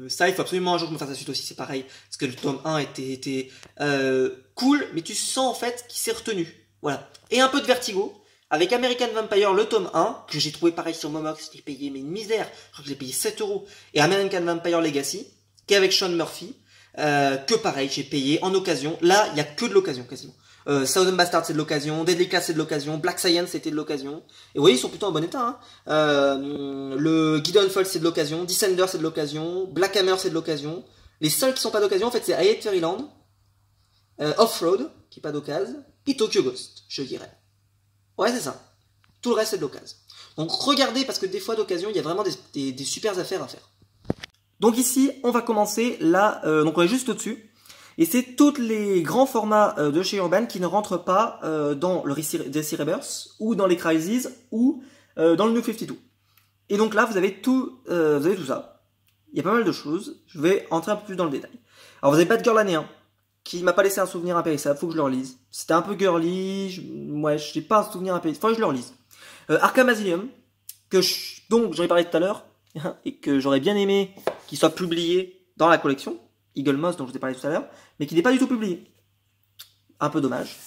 Ça, il faut absolument un jour que je me fasse la suite aussi, c'est pareil. Parce que le tome 1 était cool, mais tu sens en fait qu'il s'est retenu. Voilà. Et un peu de Vertigo. Avec American Vampire, le tome 1, que j'ai trouvé pareil sur Momox, je l'ai payé, mais une misère. Je crois que je l'ai payé 7 euros. Et American Vampire Legacy, qui est avec Sean Murphy, que pareil, j'ai payé en occasion. Là, il y a que de l'occasion, quasiment. Southern Bastard, c'est de l'occasion. Deadly Class, c'est de l'occasion. Black Science, c'était de l'occasion. Et vous voyez, ils sont plutôt en bon état, hein. Le Guidonfall, c'est de l'occasion. Descender, c'est de l'occasion. Black Hammer, c'est de l'occasion. Les seuls qui sont pas d'occasion, en fait, c'est I Hate Fairyland, Off-Road, qui est pas d'occasion, et Tokyo Ghost, je dirais. Ouais, c'est ça. Tout le reste, c'est de l'occasion. Donc, regardez, parce que des fois, d'occasion, il y a vraiment des super affaires à faire. Donc ici, on va commencer là, donc on est juste au-dessus. Et c'est tous les grands formats de chez Urban qui ne rentrent pas dans le DC Rebirth, ou dans les Crises, ou dans le New 52. Et donc là, vous avez tout ça. Il y a pas mal de choses. Je vais entrer un peu plus dans le détail. Alors, vous avez Batgirl l'année 1, qui m'a pas laissé un souvenir impérissable. Faut que je le relise. C'était un peu girly. Ouais, j'ai pas un souvenir impérissable. Faut que je le relise. Arkham Asylum, donc j'en ai parlé tout à l'heure, et que j'aurais bien aimé qu'il soit publié dans la collection. Eagle Moss, dont je vous ai parlé tout à l'heure, mais qui n'est pas du tout publié. Un peu dommage.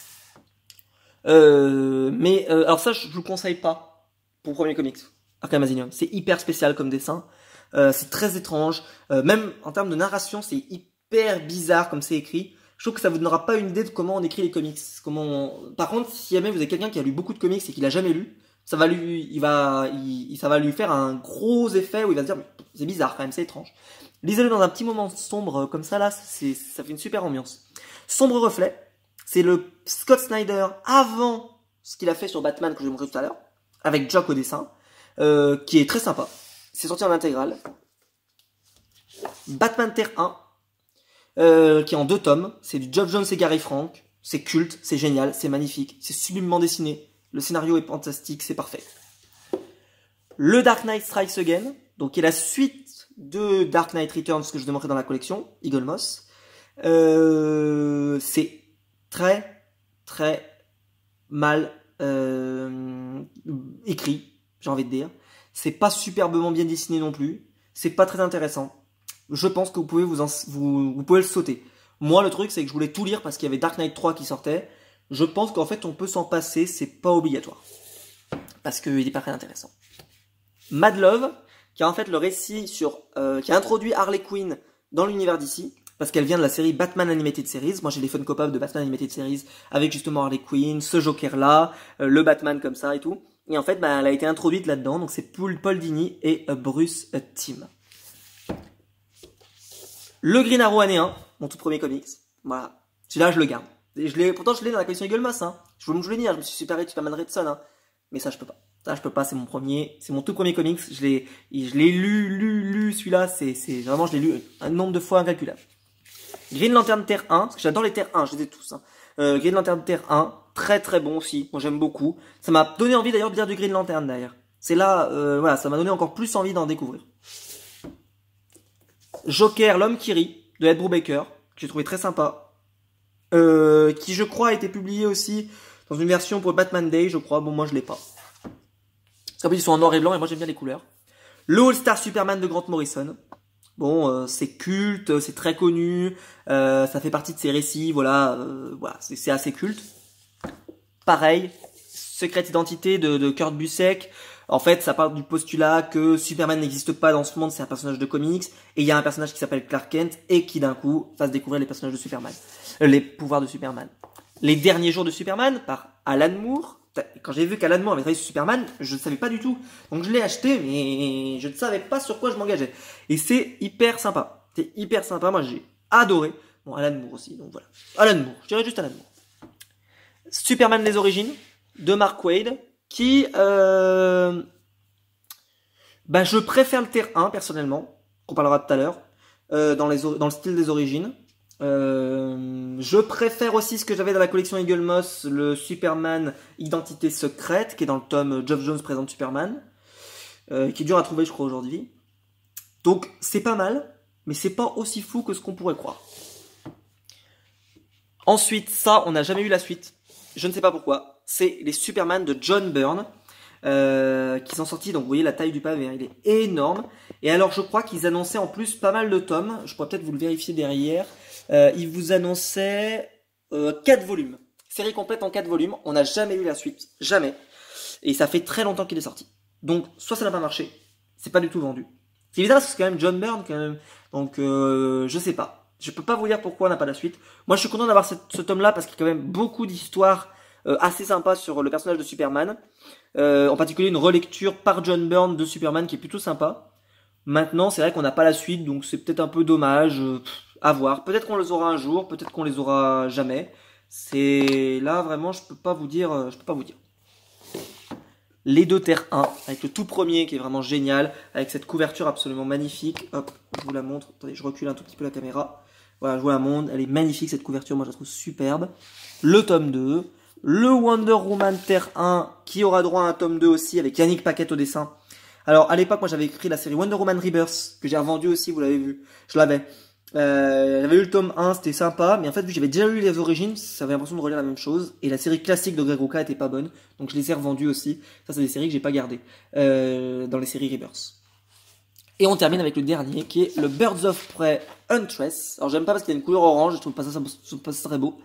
Alors ça, je vous le conseille pas pour le premier comics. Arkham Asylum. C'est hyper spécial comme dessin. C'est très étrange. Même en termes de narration, c'est hyper bizarre comme c'est écrit. Je trouve que ça vous donnera pas une idée de comment on écrit les comics. Par contre, si jamais vous avez quelqu'un qui a lu beaucoup de comics et qui l'a jamais lu, ça va lui faire un gros effet où il va se dire, c'est bizarre quand même, c'est étrange. Lisez-le dans un petit moment sombre comme ça, là, ça fait une super ambiance. Sombre Reflet, c'est le Scott Snyder avant ce qu'il a fait sur Batman que je vais vous montrer tout à l'heure, avec Jock au dessin, qui est très sympa. C'est sorti en intégrale. Batman Terre 1, qui est en 2 tomes. C'est du Geoff Johns et Gary Frank. C'est culte, c'est génial, c'est magnifique, c'est sublimement dessiné. Le scénario est fantastique, c'est parfait. Le Dark Knight Strikes Again, donc qui est la suite de Dark Knight Returns que je vous ai montré dans la collection, Eagle Moss. C'est très très mal écrit, j'ai envie de dire. C'est pas superbement bien dessiné non plus. C'est pas très intéressant. Je pense que vous pouvez vous pouvez le sauter. Moi, le truc, c'est que je voulais tout lire parce qu'il y avait Dark Knight 3 qui sortait. Je pense qu'en fait, on peut s'en passer, c'est pas obligatoire. Parce qu'il est pas très intéressant. Mad Love, qui a en fait le récit qui a introduit Harley Quinn dans l'univers d'ici, parce qu'elle vient de la série Batman Animated Series. Moi, j'ai les Funko Pop de Batman Animated Series avec justement Harley Quinn, ce Joker-là, le Batman comme ça et tout. Et en fait, elle a été introduite là-dedans. Donc, c'est Paul Dini et Bruce Timm. Le Green Arrow année 1, mon tout premier comics. Voilà. Celui-là, je le garde. Pourtant, je l'ai dans la collection Eagle Moss. Hein. Je vous l'ai dit, je me suis séparé de Superman Red Son. Hein. Mais ça, je peux pas. Ça, je peux pas, c'est mon premier, c'est mon tout premier comics. Je l'ai lu, celui-là, c'est vraiment, je l'ai lu un nombre de fois incalculable. Green Lantern Terre 1, parce que j'adore les Terre 1, je les ai tous. Hein. Green Lantern Terre 1, très très bon aussi, moi j'aime beaucoup. Ça m'a donné envie d'ailleurs de lire du Green Lantern d'ailleurs. C'est là, voilà, ça m'a donné encore plus envie d'en découvrir. Joker, l'homme qui rit, de Ed Brubaker, que j'ai trouvé très sympa. Qui je crois a été publié aussi dans une version pour Batman Day, je crois. Bon, moi je l'ai pas. Parce qu'en plus ils sont en noir et blanc et moi j'aime bien les couleurs. Le All-Star Superman de Grant Morrison. Bon, c'est culte, c'est très connu, ça fait partie de ses récits, voilà, voilà, c'est assez culte. Pareil, Secret Identité de Kurt Busiek. En fait, ça part du postulat que Superman n'existe pas dans ce monde, c'est un personnage de comics, et il y a un personnage qui s'appelle Clark Kent, et qui d'un coup fasse découvrir les personnages de Superman, les pouvoirs de Superman. Les derniers jours de Superman, par Alan Moore. Quand j'ai vu qu'Alan Moore avait travaillé sur Superman, je ne savais pas du tout. Donc je l'ai acheté, mais je ne savais pas sur quoi je m'engageais. Et c'est hyper sympa. C'est hyper sympa, moi j'ai adoré. Bon, Alan Moore aussi, donc voilà. Alan Moore, je dirais juste Alan Moore. Superman les origines, de Mark Waid, qui... je préfère le Terre 1, personnellement, qu'on parlera tout à l'heure, dans le style des origines. Je préfère aussi ce que j'avais dans la collection Eagle Moss, le Superman Identité Secrète, qui est dans le tome Geoff Jones présente Superman, qui est dur à trouver je crois aujourd'hui. Donc c'est pas mal, mais c'est pas aussi fou que ce qu'on pourrait croire. Ensuite, ça, on n'a jamais eu la suite. Je ne sais pas pourquoi. C'est les Superman de John Byrne, qui sont sortis. Donc vous voyez la taille du pavé, hein, il est énorme. Et alors je crois qu'ils annonçaient en plus pas mal de tomes. Je pourrais peut-être vous le vérifier derrière. Ils vous annonçaient 4 volumes. Série complète en 4 volumes. On n'a jamais eu la suite. Jamais. Et ça fait très longtemps qu'il est sorti. Donc soit ça n'a pas marché. C'est pas du tout vendu. C'est bizarre parce que c'est quand même John Byrne quand même. Donc je sais pas. Je peux pas vous dire pourquoi on n'a pas la suite. Moi je suis content d'avoir ce tome-là parce qu'il y a quand même beaucoup d'histoires assez sympas sur le personnage de Superman. En particulier une relecture par John Byrne de Superman qui est plutôt sympa. Maintenant c'est vrai qu'on n'a pas la suite donc c'est peut-être un peu dommage. À voir. Peut-être qu'on les aura un jour, peut-être qu'on les aura jamais. C'est là vraiment je peux pas vous dire. Les deux Terre 1, avec le tout premier qui est vraiment génial, avec cette couverture absolument magnifique. Hop, je vous la montre. Attendez, je recule un tout petit peu la caméra. Voilà, je vous la montre. Elle est magnifique cette couverture, moi je la trouve superbe. Le tome 2. Le Wonder Woman Terre 1, qui aura droit à un tome 2 aussi, avec Yannick Paquette au dessin. Alors, à l'époque, moi j'avais écrit la série Wonder Woman Rebirth, que j'ai revendu aussi, vous l'avez vu. Je l'avais. J'avais eu le tome 1, c'était sympa, mais en fait, vu que j'avais déjà lu les origines, ça avait l'impression de relire la même chose. Et la série classique de Greg Rucka était pas bonne, donc je les ai revendus aussi. Ça, c'est des séries que j'ai pas gardées dans les séries Rebirth. Et on termine avec le dernier, qui est le Birds of Prey Huntress. Alors, j'aime pas parce qu'il y a une couleur orange, je trouve pas ça très beau.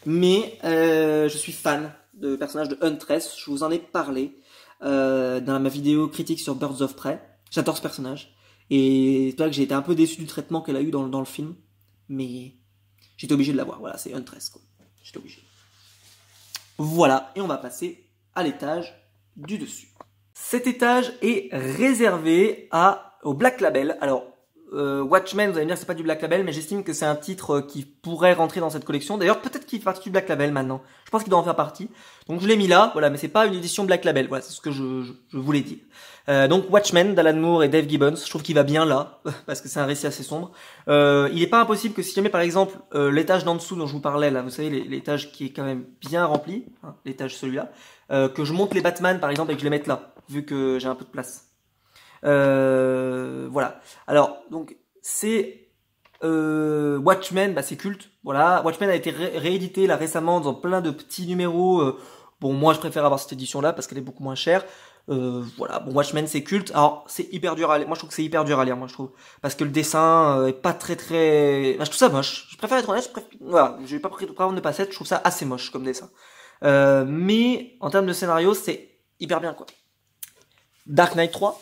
Mais je suis fan de personnage de Huntress, je vous en ai parlé dans ma vidéo critique sur Birds of Prey. J'adore ce personnage. Et c'est vrai que j'ai été un peu déçu du traitement qu'elle a eu dans le film. Mais j'étais obligé de l'avoir. Voilà, c'est Huntress, quoi. J'étais obligé. Voilà, et on va passer à l'étage du dessus. Cet étage est réservé au Black Label. Alors, Watchmen, vous allez me dire que c'est pas du Black Label, mais j'estime que c'est un titre qui pourrait rentrer dans cette collection. D'ailleurs, peut-être qu'il fait partie du Black Label maintenant. Je pense qu'il doit en faire partie. Donc je l'ai mis là, voilà, mais c'est pas une édition Black Label. Voilà, c'est ce que je voulais dire. Donc Watchmen d'Alan Moore et Dave Gibbons, je trouve qu'il va bien là, parce que c'est un récit assez sombre. Il est pas impossible que si jamais par exemple l'étage d'en dessous dont je vous parlais là, vous savez l'étage qui est quand même bien rempli, hein, l'étage celui-là, que je monte les Batman par exemple et que je les mette là, vu que j'ai un peu de place. Voilà. Alors, donc, c'est Watchmen, bah, c'est culte. Voilà. Watchmen a été réédité là récemment dans plein de petits numéros. Bon, moi, je préfère avoir cette édition-là parce qu'elle est beaucoup moins chère. Voilà. Bon, Watchmen, c'est culte. Alors, c'est hyper dur à lire. Moi, je trouve que c'est hyper dur à lire, moi, je trouve. Parce que le dessin est pas très. Bah, je trouve ça moche. Je préfère être honnête. Voilà. Je vais pas prendre de passettes. Je trouve ça assez moche comme dessin. Mais, en termes de scénario, c'est hyper bien, quoi. Dark Knight 3.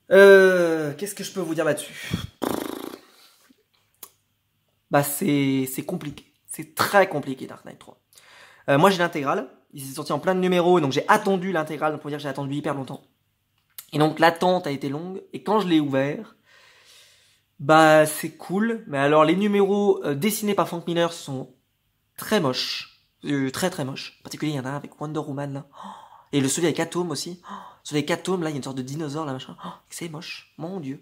Qu'est-ce que je peux vous dire là-dessus? Bah c'est compliqué. C'est très compliqué Dark Knight 3. Moi j'ai l'intégrale. Il s'est sorti en plein de numéros, donc j'ai attendu l'intégrale. Donc pour dire que j'ai attendu hyper longtemps. Et donc l'attente a été longue. Et quand je l'ai ouvert, bah c'est cool. Mais alors les numéros dessinés par Frank Miller sont très moches. Très très moches. En particulier il y en a un avec Wonder Woman là. Oh, Et le celui avec Atom aussi. Oh, celui avec Atom, là, il y a une sorte de dinosaure, là, machin. Oh, c'est moche. Mon Dieu.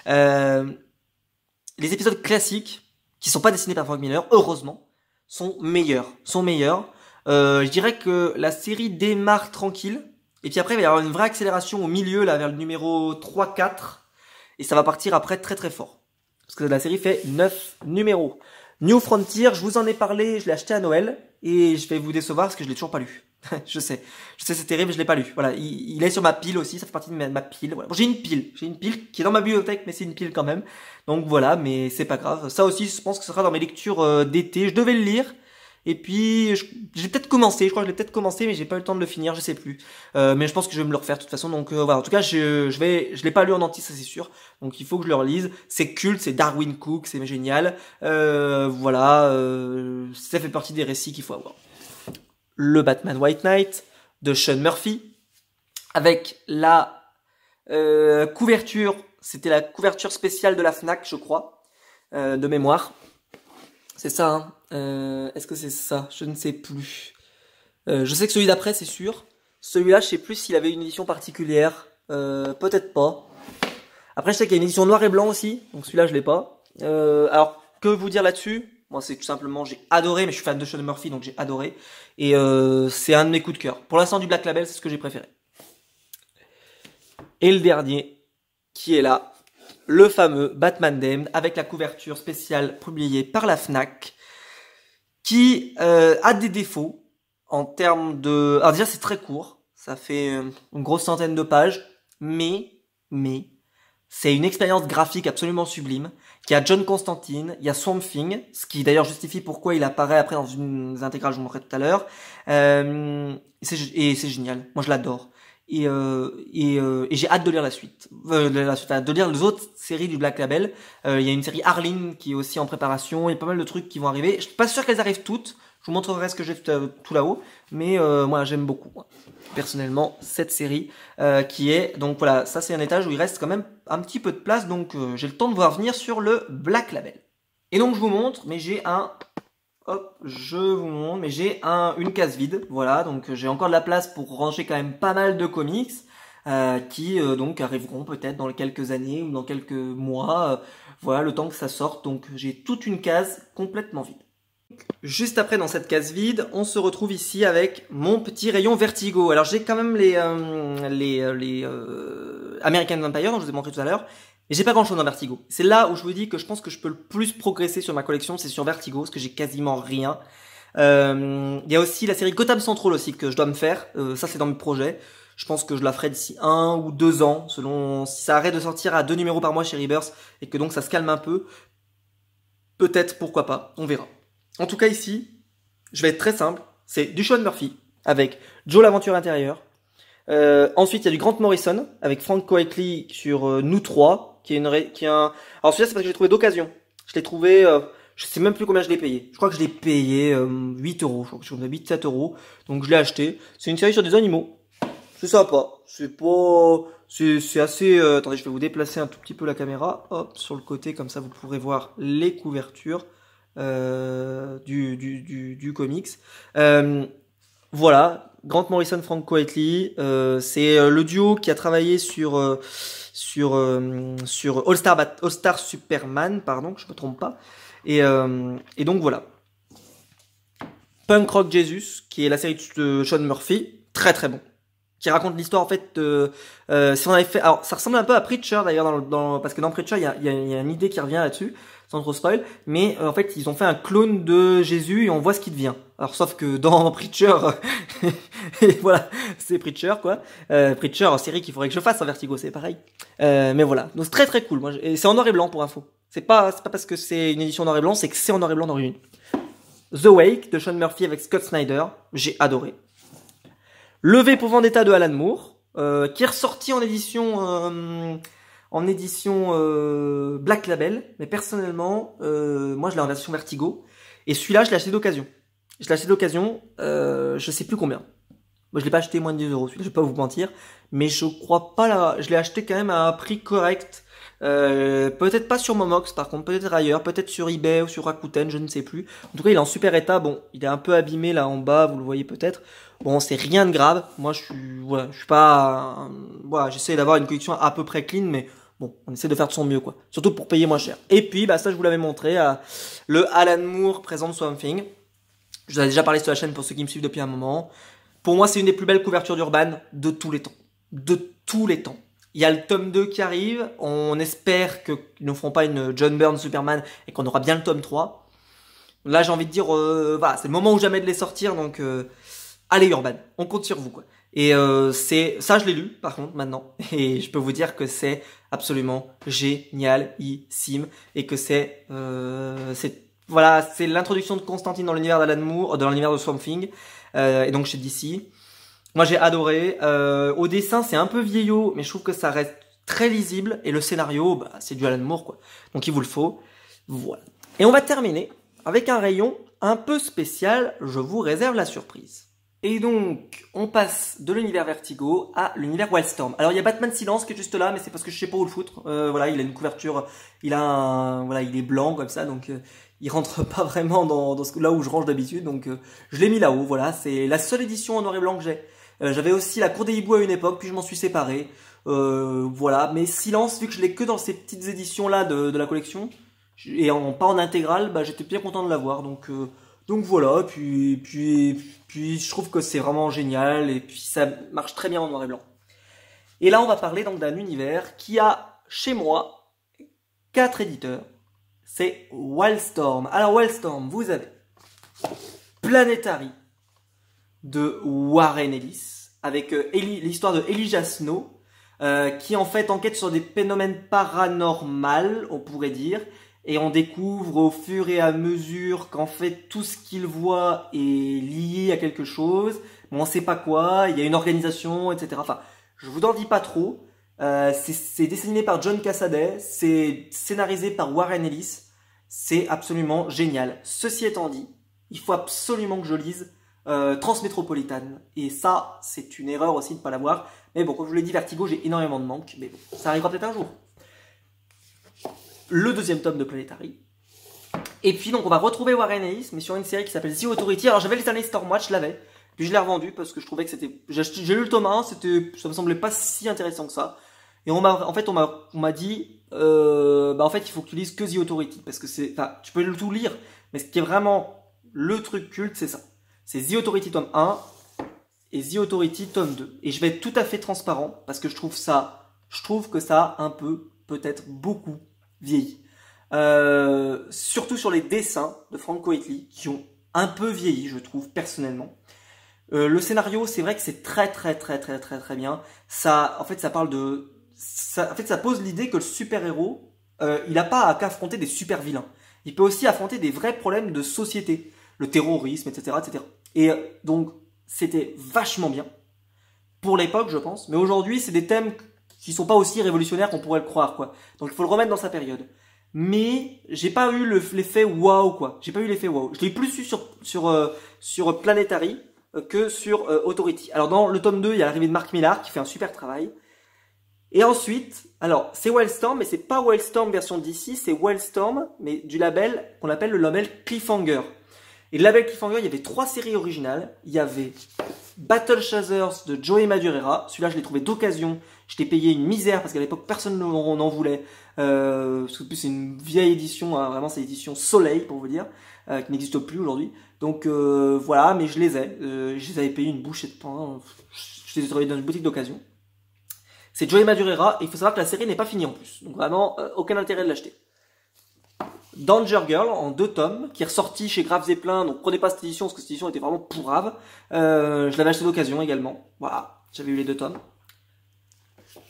Les épisodes classiques, qui sont pas dessinés par Frank Miller, heureusement, sont meilleurs. Je dirais que la série démarre tranquille. Et puis après, il va y avoir une vraie accélération au milieu, là, vers le numéro 3-4. Et ça va partir après très très fort. Parce que la série fait 9 numéros. New Frontier, je vous en ai parlé, je l'ai acheté à Noël. Et je vais vous décevoir parce que je l'ai toujours pas lu. je sais, c'est terrible, je l'ai pas lu. Voilà, il est sur ma pile aussi, ça fait partie de ma pile. Voilà. Bon, j'ai une pile qui est dans ma bibliothèque, mais c'est une pile quand même. Donc voilà, mais c'est pas grave. Ça aussi, je pense que ce sera dans mes lectures d'été. Je devais le lire. Et puis, j'ai peut-être commencé, je crois que je l'ai peut-être commencé, mais j'ai pas eu le temps de le finir, je sais plus. Mais je pense que je vais me le refaire de toute façon. Donc voilà, en tout cas, je l'ai pas lu en entier, ça c'est sûr. Donc il faut que je le relise. C'est culte, c'est Darwin Cook, c'est génial. Voilà, ça fait partie des récits qu'il faut avoir. Le Batman White Knight de Sean Murphy, avec la couverture, c'était la couverture spéciale de la Fnac, je crois, de mémoire. C'est ça, hein. Est-ce que c'est ça? Je ne sais plus. Je sais que celui d'après, c'est sûr. Celui-là, je sais plus s'il avait une édition particulière. Peut-être pas. Après, je sais qu'il y a une édition noir et blanc aussi. Donc celui-là, je l'ai pas. Alors, que vous dire là-dessus? Moi, c'est tout simplement, j'ai adoré, mais je suis fan de Sean Murphy, donc j'ai adoré. Et c'est un de mes coups de cœur. Pour l'instant, du Black Label, c'est ce que j'ai préféré. Et le dernier, qui est là, le fameux Batman Damned, avec la couverture spéciale publiée par la Fnac, qui a des défauts en termes de... Alors déjà, c'est très court, ça fait une grosse centaine de pages, mais c'est une expérience graphique absolument sublime. Il y a John Constantine, il y a Swamp Thing, ce qui d'ailleurs justifie pourquoi il apparaît après dans une intégrale, je vous montrerai tout à l'heure. Et c'est génial, moi je l'adore. Et j'ai hâte de lire la suite, de lire les autres séries du Black Label. Il y a une série Arline qui est aussi en préparation. Il y a pas mal de trucs qui vont arriver. Je suis pas sûr qu'elles arrivent toutes. Je vous montrerai ce que j'ai tout là-haut. Mais moi j'aime beaucoup personnellement cette série qui est donc voilà, ça c'est un étage où il reste quand même un petit peu de place. Donc j'ai le temps de voir venir sur le Black Label. Et donc je vous montre, mais j'ai une case vide, voilà, donc j'ai encore de la place pour ranger quand même pas mal de comics qui donc arriveront peut-être dans quelques années ou dans quelques mois, voilà, le temps que ça sorte, donc j'ai toute une case complètement vide. Juste après, dans cette case vide, on se retrouve ici avec mon petit rayon Vertigo. Alors j'ai quand même les American Vampire dont je vous ai montré tout à l'heure. Et j'ai pas grand chose dans Vertigo. C'est là où je vous dis que je pense que je peux le plus progresser sur ma collection, c'est sur Vertigo, parce que j'ai quasiment rien. Il y a aussi la série Gotham Central aussi que je dois me faire. Ça c'est dans mes projets. Je pense que je la ferai d'ici 1 ou 2 ans, selon si ça arrête de sortir à 2 numéros par mois chez Rebirth et que donc ça se calme un peu. Peut-être, pourquoi pas, on verra. En tout cas ici, je vais être très simple. C'est du Sean Murphy avec Joe l'aventure intérieure. Ensuite, il y a du Grant Morrison avec Frank Quitely sur Nous 3. Alors celui-là, c'est parce que je l'ai trouvé d'occasion. Je l'ai trouvé, je sais même plus combien je l'ai payé. Je crois que je l'ai payé 8 euros. Je crois que je l'ai 8-7 euros. Donc je l'ai acheté. C'est une série sur des animaux. C'est sympa. C'est assez... attendez, je vais vous déplacer un tout petit peu la caméra. Hop, sur le côté, comme ça vous pourrez voir les couvertures du comics. Voilà, Grant Morrison, Frank Quitely, c'est le duo qui a travaillé sur All Star Superman, pardon, que je me trompe pas. Et donc voilà. Punk Rock Jesus, qui est la série de Sean Murphy, très très bon. Qui raconte l'histoire en fait si on avait fait, alors ça ressemble un peu à Preacher d'ailleurs parce que dans Preacher il y a une idée qui revient là-dessus sans trop spoil, mais en fait ils ont fait un clone de Jésus et on voit ce qu'il devient. Alors sauf que dans Preacher et voilà, c'est Preacher quoi. Preacher en série qu'il faudrait que je fasse en Vertigo, c'est pareil. Mais voilà, donc c'est très très cool. Et c'est en noir et blanc pour info. C'est pas parce que c'est une édition noir et blanc, c'est que c'est en noir et blanc d'origine. The Wake de Sean Murphy avec Scott Snyder, j'ai adoré. Le V pour Vendetta de Alan Moore, qui est ressorti en édition Black Label, mais personnellement, moi je l'ai en version Vertigo, et celui-là je l'ai acheté d'occasion. Je sais plus combien. Moi je l'ai pas acheté moins de 10 euros, celui-là, je vais pas vous mentir, mais je crois pas je l'ai acheté quand même à un prix correct. Peut-être pas sur Momox par contre, peut-être ailleurs, peut-être sur eBay ou sur Rakuten, je ne sais plus. En tout cas, il est en super état. Bon, il est un peu abîmé là en bas, vous le voyez peut-être. Bon, c'est rien de grave. Moi, je suis pas, voilà, j'essaie d'avoir une collection à peu près clean, mais bon, on essaie de faire de son mieux, quoi. Surtout pour payer moins cher. Et puis, bah ça, je vous l'avais montré, le Alan Moore présente Swamp Thing. Je vous en ai déjà parlé sur la chaîne pour ceux qui me suivent depuis un moment. Pour moi, c'est une des plus belles couvertures d'Urban de tous les temps. De tous les temps. Il y a le tome 2 qui arrive. On espère qu'ils ne feront pas une John Byrne Superman et qu'on aura bien le tome 3. Là, j'ai envie de dire, voilà, c'est le moment ou jamais de les sortir. Donc, allez Urban, on compte sur vous, quoi. Et ça, je l'ai lu, par contre, maintenant. Et je peux vous dire que c'est absolument génialissime. Et que voilà, c'est l'introduction de Constantine dans l'univers d'Alan Moore, dans l'univers de Swamp Thing. Et donc chez DC. Moi j'ai adoré. Au dessin c'est un peu vieillot, mais je trouve que ça reste très lisible. Et le scénario, bah, c'est du Alan Moore, quoi. Donc il vous le faut. Voilà. Et on va terminer avec un rayon un peu spécial. Je vous réserve la surprise. Et donc, on passe de l'univers Vertigo à l'univers Wildstorm. Alors il y a Batman Silence qui est juste là, mais c'est parce que je sais pas où le foutre. Voilà, il a une couverture, voilà, il est blanc comme ça, donc il rentre pas vraiment dans là où je range d'habitude, donc je l'ai mis là-haut. Voilà, c'est la seule édition en noir et blanc que j'ai. J'avais aussi la Cour des Hiboux à une époque, puis je m'en suis séparé. Voilà, mais Silence, vu que je l'ai que dans ces petites éditions là de la collection et pas en intégrale, bah j'étais bien content de l'avoir, donc voilà, puis je trouve que c'est vraiment génial, et puis ça marche très bien en noir et blanc. Et là, on va parler donc d'un univers qui a, chez moi, 4 éditeurs. C'est Wildstorm. Alors Wildstorm, vous avez Planetary de Warren Ellis, avec l'histoire de Elijah Snow, qui en fait enquête sur des phénomènes paranormaux, on pourrait dire. Et on découvre au fur et à mesure qu'en fait tout ce qu'il voit est lié à quelque chose, mais on sait pas quoi, il y a une organisation, etc. Enfin, je vous en dis pas trop. C'est dessiné par John Cassaday, c'est scénarisé par Warren Ellis, c'est absolument génial. Ceci étant dit, il faut absolument que je lise Transmétropolitan, et ça, c'est une erreur aussi de ne pas l'avoir. Mais bon, comme je vous l'ai dit, Vertigo, j'ai énormément de manques, mais bon, ça arrivera peut-être un jour. Le deuxième tome de Planetary. Et puis donc on va retrouver Warren Ellis, mais sur une série qui s'appelle The Authority. Alors j'avais les derniers Stormwatch, je l'avais, puis je l'ai revendu parce que je trouvais que c'était... J'ai lu le tome 1, ça me semblait pas si intéressant que ça. Et on m'a dit, bah en fait il faut que tu lises que The Authority, parce que enfin tu peux tout lire, mais ce qui est vraiment le truc culte, c'est ça. C'est The Authority tome 1 et The Authority tome 2. Et je vais être tout à fait transparent, parce que je trouve que ça a un peu, peut-être beaucoup, vieilli. Surtout sur les dessins de Frank Quitely qui ont un peu vieilli, je trouve personnellement. Le scénario, c'est vrai que c'est très bien. Ça, en fait, ça pose l'idée que le super-héros, il n'a pas qu'à affronter des super vilains. Il peut aussi affronter des vrais problèmes de société, le terrorisme, etc., etc. Et donc, c'était vachement bien pour l'époque, je pense. Mais aujourd'hui, c'est des thèmes qui sont pas aussi révolutionnaires qu'on pourrait le croire, quoi. Donc il faut le remettre dans sa période. Mais j'ai pas eu l'effet waouh, quoi. J'ai pas eu l'effet waouh. Je l'ai plus su sur Planetary que sur Authority. Alors dans le tome 2, il y a l'arrivée de Mark Millar qui fait un super travail. Et ensuite, alors c'est Wildstorm, mais c'est pas Wildstorm version DC, c'est Wildstorm, mais du label qu'on appelle le label Cliffhanger. Et le label Cliffhanger, il y avait 3 séries originales. Il y avait Battle Chasers de Joey Madureira. Celui-là, je l'ai trouvé d'occasion. Je t'ai payé une misère parce qu'à l'époque, personne n'en voulait. Parce que plus c'est une vieille édition, hein, vraiment c'est l'édition Soleil pour vous dire, qui n'existe plus aujourd'hui. Donc voilà, mais je les ai. Je les avais payé une bouchée de pain. Je les ai trouvés dans une boutique d'occasion. C'est Joey Madureira, et il faut savoir que la série n'est pas finie en plus. Donc vraiment, aucun intérêt de l'acheter. Danger Girl en 2 tomes, qui est ressorti chez Graves et Plein, donc prenez pas cette édition, parce que cette édition était vraiment pourrave. Je l'avais acheté d'occasion également. Voilà, j'avais eu les 2 tomes.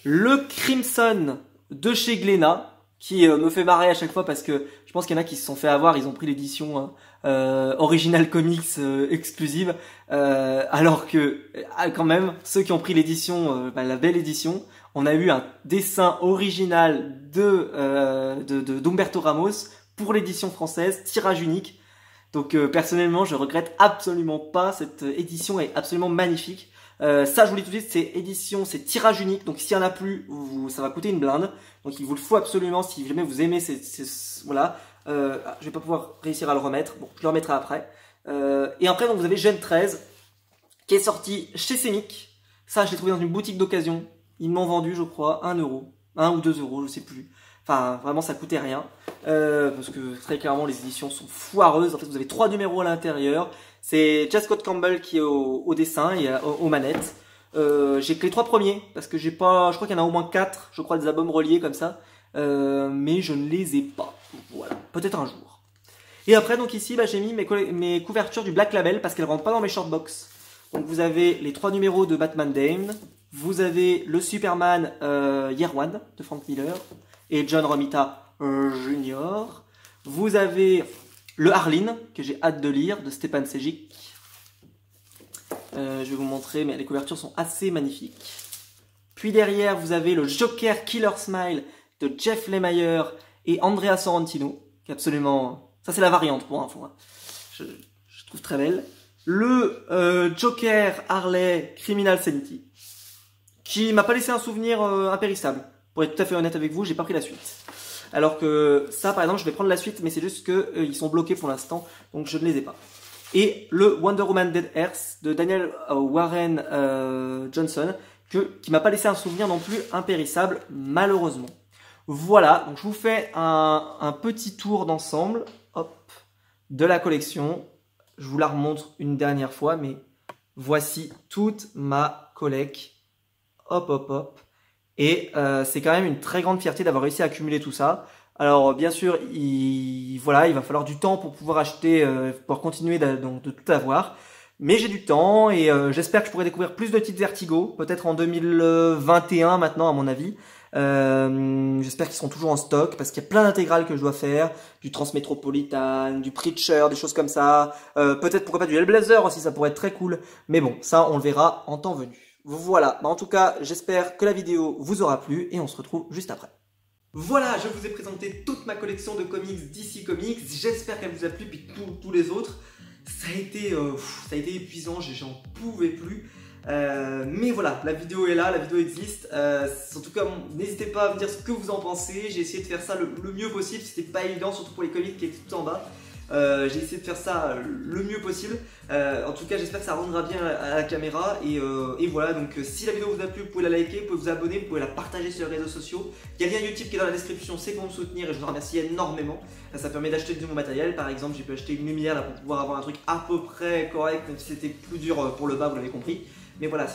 Le Crimson de chez Glénat, qui me fait marrer à chaque fois, parce que je pense qu'il y en a qui se sont fait avoir, ils ont pris l'édition Original Comics exclusive, alors que, quand même, ceux qui ont pris l'édition, la belle édition, on a eu un dessin original d'Humberto Ramos pour l'édition française, tirage unique. Donc personnellement, je regrette absolument pas, cette édition est absolument magnifique. Ça, je vous le dis tout de suite, c'est édition, c'est tirage unique. Donc, s'il n'y en a plus, ça va coûter une blinde. Donc, il vous le faut absolument si jamais vous aimez voilà. Je vais pas pouvoir réussir à le remettre. Bon, je le remettrai après. Et après, donc, vous avez Gen 13 qui est sorti chez Semic. Ça, je l'ai trouvé dans une boutique d'occasion. Ils m'ont vendu, je crois, 1 euro. 1 ou 2 euros, je sais plus. Enfin, vraiment, ça coûtait rien. Parce que très clairement, les éditions sont foireuses. En fait, vous avez 3 numéros à l'intérieur. C'est J. Scott Campbell qui est au dessin et aux manettes. J'ai que les 3 premiers. Parce que j'ai pas, je crois qu'il y en a au moins 4, je crois, des albums reliés comme ça. Mais je ne les ai pas. Voilà. Peut-être un jour. Et après, donc ici, j'ai mis mes couvertures du Black Label parce qu'elles rentrent pas dans mes shortbox. Donc vous avez les 3 numéros de Batman Damned, vous avez le Superman Year One de Frank Miller et John Romita Jr. Vous avez le Harleen que j'ai hâte de lire de Stepan Sejic. Je vais vous montrer, mais les couvertures sont assez magnifiques. Puis derrière vous avez le Joker Killer Smile de Jeff Lemire et Andrea Sorrentino, qui est absolument... Ça c'est la variante pour info. Hein. Je trouve très belle. Le Joker Harley Criminal Sanity, qui m'a pas laissé un souvenir impérissable. Pour être tout à fait honnête avec vous, j'ai pas pris la suite. Alors que ça, par exemple, je vais prendre la suite, mais c'est juste que ils sont bloqués pour l'instant, donc je ne les ai pas. Et le Wonder Woman Dead Earth de Daniel Warren Johnson, qui m'a pas laissé un souvenir non plus impérissable, malheureusement. Voilà, donc je vous fais un petit tour d'ensemble, hop, de la collection. Je vous la remontre une dernière fois, mais voici toute ma collecte. Hop, hop, hop. Et c'est quand même une très grande fierté d'avoir réussi à accumuler tout ça. Alors, bien sûr, il va falloir du temps pour pouvoir acheter, pour continuer de tout avoir. Mais j'ai du temps et j'espère que je pourrai découvrir plus de titres Vertigo, peut-être en 2021 maintenant à mon avis. J'espère qu'ils seront toujours en stock parce qu'il y a plein d'intégrales que je dois faire, du Transmétropolitan, du Preacher, des choses comme ça. Peut-être pourquoi pas du Hellblazer aussi, ça pourrait être très cool. Mais bon, ça on le verra en temps venu. Voilà, en tout cas j'espère que la vidéo vous aura plu et on se retrouve juste après. Voilà, je vous ai présenté toute ma collection de comics DC Comics. J'espère qu'elle vous a plu, puis tous les autres. Ça a été épuisant, j'en pouvais plus. Mais voilà, la vidéo est là, la vidéo existe. En tout cas, n'hésitez pas à me dire ce que vous en pensez. J'ai essayé de faire ça le mieux possible. C'était pas évident, surtout pour les comics qui est tout en bas. J'ai essayé de faire ça le mieux possible. En tout cas, j'espère que ça rendra bien à la caméra. Et voilà, donc si la vidéo vous a plu, vous pouvez la liker, vous pouvez vous abonner, vous pouvez la partager sur les réseaux sociaux. Il y a le lien YouTube qui est dans la description, c'est pour me soutenir et je vous remercie énormément. Ça permet d'acheter du nouveau matériel. Par exemple, j'ai pu acheter une lumière là, pour pouvoir avoir un truc à peu près correct, même si c'était plus dur pour le bas, vous l'avez compris. Mais voilà,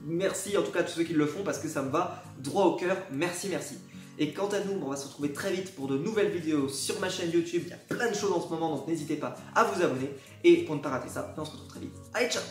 merci en tout cas à tous ceux qui le font parce que ça me va droit au cœur. Merci, merci. Et quant à nous, on va se retrouver très vite pour de nouvelles vidéos sur ma chaîne YouTube. Il y a plein de choses en ce moment, donc n'hésitez pas à vous abonner. Et pour ne pas rater ça, on se retrouve très vite. Allez, ciao!